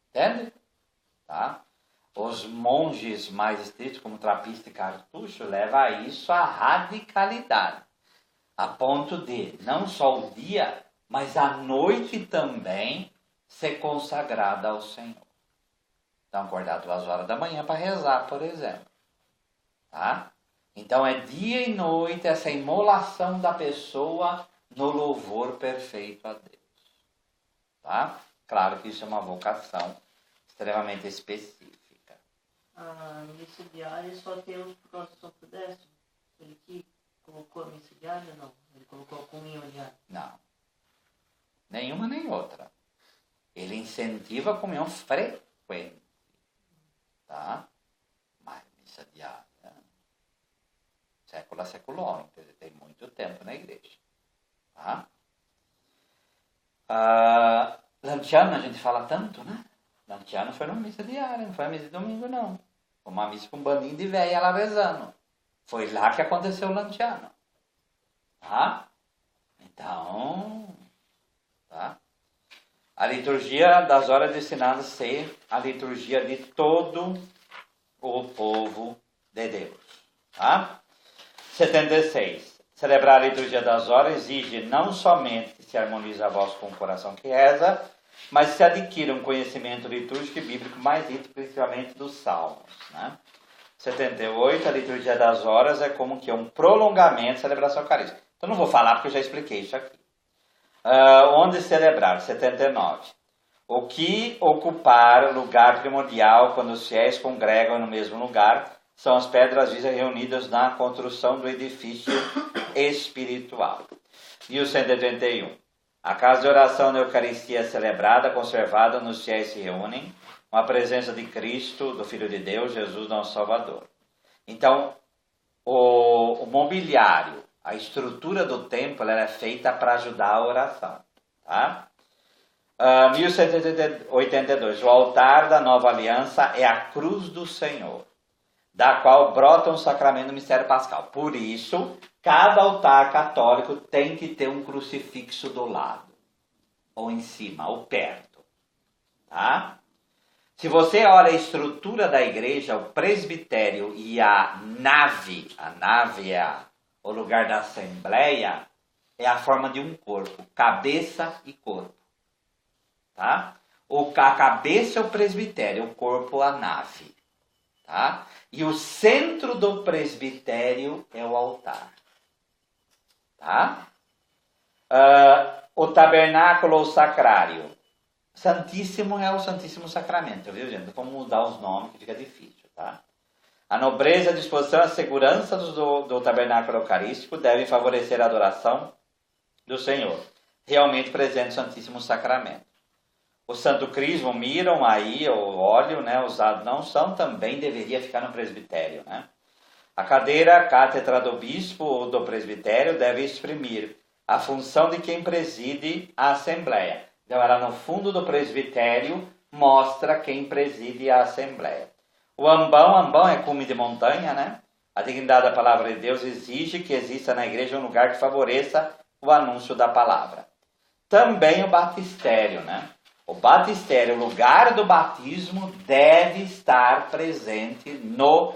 Entende? Tá? Os monges mais estritos, como Trapista e Cartucho, levam a isso à radicalidade. A ponto de, não só o dia, mas a noite também ser consagrada ao Senhor. Então, acordar 2 horas da manhã para rezar, por exemplo. Tá? Então, é dia e noite essa imolação da pessoa no louvor perfeito a Deus. Tá? Claro que isso é uma vocação extremamente específica. A missa diária só temos por causa do Santo Décimo. Ele que colocou a missa diária, não? Ele colocou a comunhão diária? Não. Nenhuma nem outra. Ele incentiva a comunhão frequente. Tá? Mas missa diária, século a século, quer dizer, tem muito tempo na igreja. Tá? Lanciano a gente fala tanto, né? Lanciano foi numa missa diária, não foi uma missa de domingo, não. Foi uma missa com um bandinho de véia lá rezando. Foi lá que aconteceu o Lanciano. Tá? Então, A liturgia das horas destinada a ser a liturgia de todo o povo de Deus. Tá? 76. Celebrar a liturgia das horas exige não somente que se harmonize a voz com o coração que reza, mas se adquira um conhecimento litúrgico e bíblico mais íntimo, principalmente dos salmos. Né? 78. A liturgia das horas é como que um prolongamento da celebração eucarística. Então não vou falar porque eu já expliquei isso aqui. Onde celebrar? 79. O que ocupar lugar primordial quando os fiéis congregam no mesmo lugar são as pedras vivas reunidas na construção do edifício espiritual. E o 131. A casa de oração da Eucaristia é celebrada, conservada, onde os fiéis se reúnem, com a presença de Cristo, do Filho de Deus, Jesus, nosso Salvador. Então, o mobiliário, a estrutura do templo, ela é feita para ajudar a oração. Tá? 1182. O altar da nova aliança é a cruz do Senhor, da qual brota um sacramento do mistério pascal. Por isso, cada altar católico tem que ter um crucifixo do lado, ou em cima, ou perto. Tá? Se você olha a estrutura da igreja, o presbitério e a nave é o lugar da assembleia, é a forma de um corpo, cabeça e corpo. Tá? A cabeça é o presbitério, o corpo a nave. Tá? E o centro do presbitério é o altar. Tá? O tabernáculo ou sacrário. Santíssimo é o Santíssimo Sacramento, viu, gente? Vamos mudar os nomes que fica difícil, tá? A nobreza, a disposição e a segurança do tabernáculo eucarístico devem favorecer a adoração do Senhor, realmente presente no Santíssimo Sacramento. O Santo Crisma, o miram aí, o óleo, né, usado na unção, também deveria ficar no presbitério, né? A cadeira, cátedra do bispo ou do presbitério deve exprimir a função de quem preside a assembleia. Então, ela no fundo do presbitério mostra quem preside a assembleia. O ambão é cume de montanha, né? A dignidade da palavra de Deus exige que exista na igreja um lugar que favoreça o anúncio da palavra. Também o batistério, né? O batistério, o lugar do batismo, deve estar presente no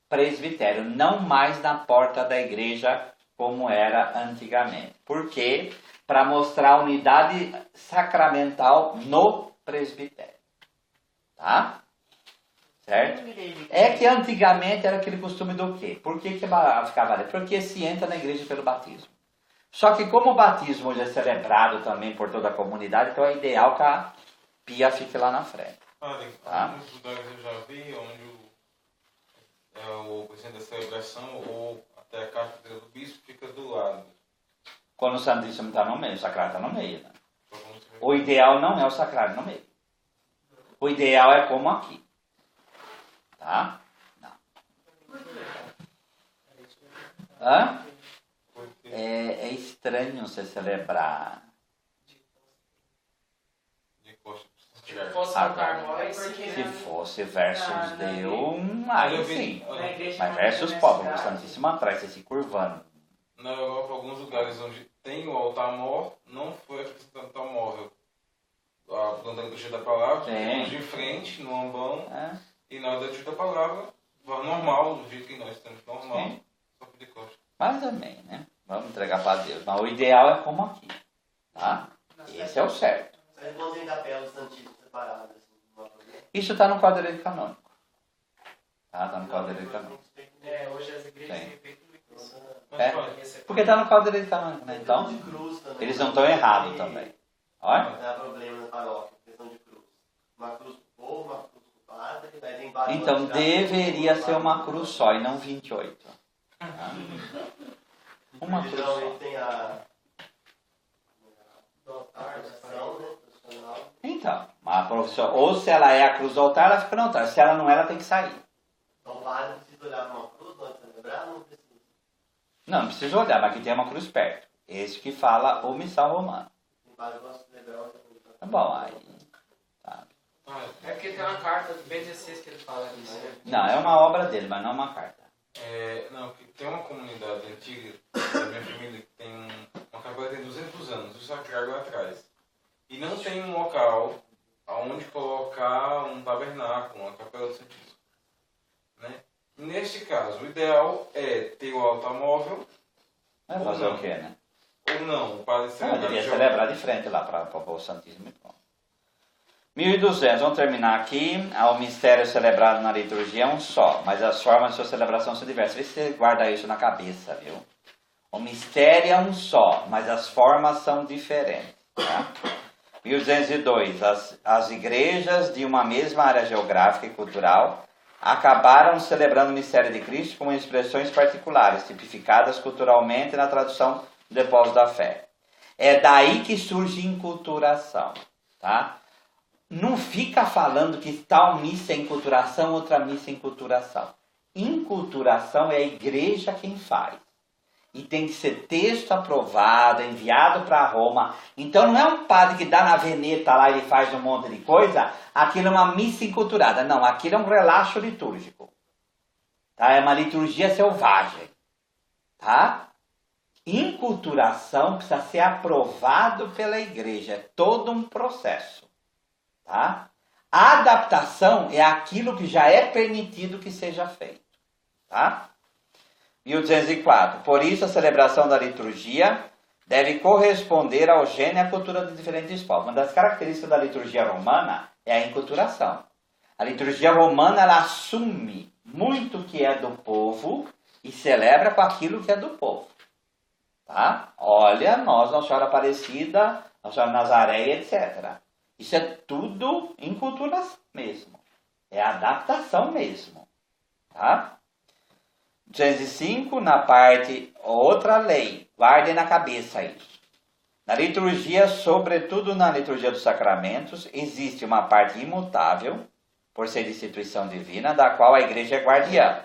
presbitério, não mais na porta da igreja como era antigamente. Por quê? Para mostrar a unidade sacramental no presbitério. Tá? Certo? É que antigamente era aquele costume do quê? Por que ficava ali? Porque se entra na igreja pelo batismo. Só que como o batismo hoje é celebrado também por toda a comunidade, então é ideal que a pia fique lá na frente. Padre, Tá? alguns lugares eu já vi onde o presidente da celebração ou até a cátedra do bispo fica do lado. Quando o Santíssimo está no meio, o sacrário está no meio. Né? O ideal não é o sacrário no meio. O ideal é como aqui. Tá? Não. Hã? É estranho você celebrar. Se fosse altar mole, Se fosse versus Deus, aí sim. Mas versus pobre, o Santíssimo atrás, você se curvando. Na Europa, alguns lugares onde tem o altar-mor, não foi acrescentado altar-mor. Durante a liturgia da palavra, de frente, no ambão, e na hora da liturgia da palavra, normal, do jeito que nós estamos, normal, sim. Só que de costa. Mas também, né? Vamos entregar para Deus. Mas o ideal é como aqui. Tá? Esse é o certo. Mas não tem capela santíssima separada, assim, não há problema. Isso está no Código Direito Canônico. Tá no Código Direito Canônico. Hoje as igrejas têm feito muito isso. Porque está no Código Direito Canônico, né? Então, eles não estão errados também. Olha. Não há problema na paróquia, questão de cruz. Uma cruz pro povo, uma cruz pro padre, daí tem vários. Então deveria ser uma cruz só e não 28. Tá? Uma cruz só. Geralmente tem a oração, né? Profissional. Então, a profissão, ou se ela é a cruz do altar, ela fica no altar. Se ela não é, ela tem que sair. Então o padre precisa olhar para uma cruz, não celebrar, não precisa. Não precisa olhar, mas aqui tem uma cruz perto. Esse que fala o missal romano. Tem padre que gosta de celebrar outra cruz. Tá bom, aí. Sabe? É porque tem uma carta do Ben 16 que ele fala disso. Né? Não, é uma obra dele, mas não uma carta. Não, tem uma comunidade antiga da minha família que tem uma capela que tem 200 anos, o sacrário lá atrás. e não tem um local aonde colocar um tabernáculo, uma capela do Santíssimo. Né? Neste caso, o ideal é ter o altar móvel. Vai fazer o quê, né? Ou não, o padre Devia celebrar de frente lá para o Santíssimo. 1200, vamos terminar aqui. O mistério celebrado na liturgia é um só, mas as formas de sua celebração são diversas. Vê se você guarda isso na cabeça, viu? O mistério é um só, mas as formas são diferentes. Tá? 1202, as igrejas de uma mesma área geográfica e cultural acabaram celebrando o mistério de Cristo com expressões particulares, tipificadas culturalmente na tradução do depósito da fé. É daí que surge enculturação, tá? Não fica falando que tal missa é enculturação, outra missa é enculturação. Enculturação é a igreja quem faz. E tem que ser texto aprovado, enviado para Roma. Então não é um padre que dá na veneta lá e ele faz um monte de coisa. Aquilo é uma missa enculturada. Não, aquilo é um relaxo litúrgico. Tá? É uma liturgia selvagem. Tá? Enculturação precisa ser aprovado pela igreja. É todo um processo. Tá? A adaptação é aquilo que já é permitido que seja feito. Tá? 1204. Por isso, a celebração da liturgia deve corresponder ao gênero e à cultura de diferentes povos. Uma das características da liturgia romana é a enculturação. A liturgia romana ela assume muito que é do povo e celebra com aquilo que é do povo. Tá? Olha, Nossa Senhora Aparecida, Nossa Senhora Nazaré, etc. Isso é tudo enculturação mesmo. É adaptação mesmo. Tá? 205, na parte, outra lei, guardem na cabeça isso. Na liturgia, sobretudo na liturgia dos sacramentos, existe uma parte imutável, por ser instituição divina, da qual a igreja é guardiã.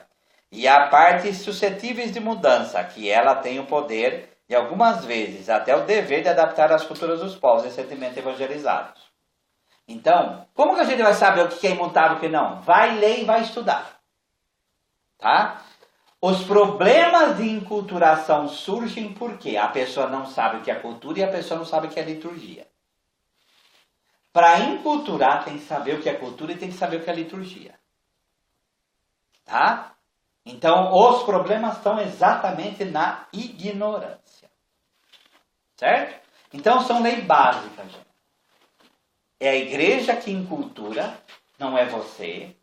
E há partes suscetíveis de mudança, que ela tem o poder, e algumas vezes até o dever de adaptar às culturas dos povos recentemente evangelizados. Então, como que a gente vai saber o que é imutável e o que não? Vai ler e vai estudar. Tá? Os problemas de enculturação surgem porque a pessoa não sabe o que é cultura e a pessoa não sabe o que é liturgia. Para enculturar tem que saber o que é cultura e tem que saber o que é liturgia. Tá? Então os problemas estão exatamente na ignorância. Certo? Então são leis básicas, gente. É a igreja que encultura, não é você.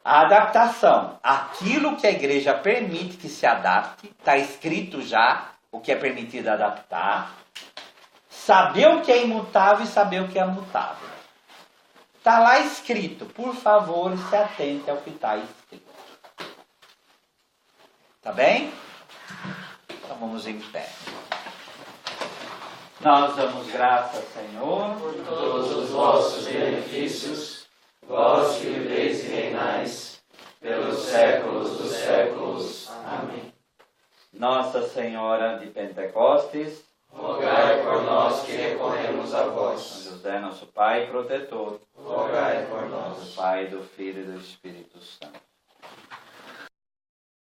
A adaptação, aquilo que a igreja permite que se adapte, está escrito já o que é permitido adaptar. Saber o que é imutável e saber o que é mutável. Está lá escrito, por favor, se atente ao que está escrito. Tá bem? Então vamos em pé. Nós damos graças, Senhor, por todos os vossos benefícios, vós que viveis e reinais, pelos séculos dos séculos. Amém. Nossa Senhora de Pentecostes, rogai por nós que recorremos a vós. São José, nosso Pai protetor, rogai por nós. Do Pai, do Filho e do Espírito Santo.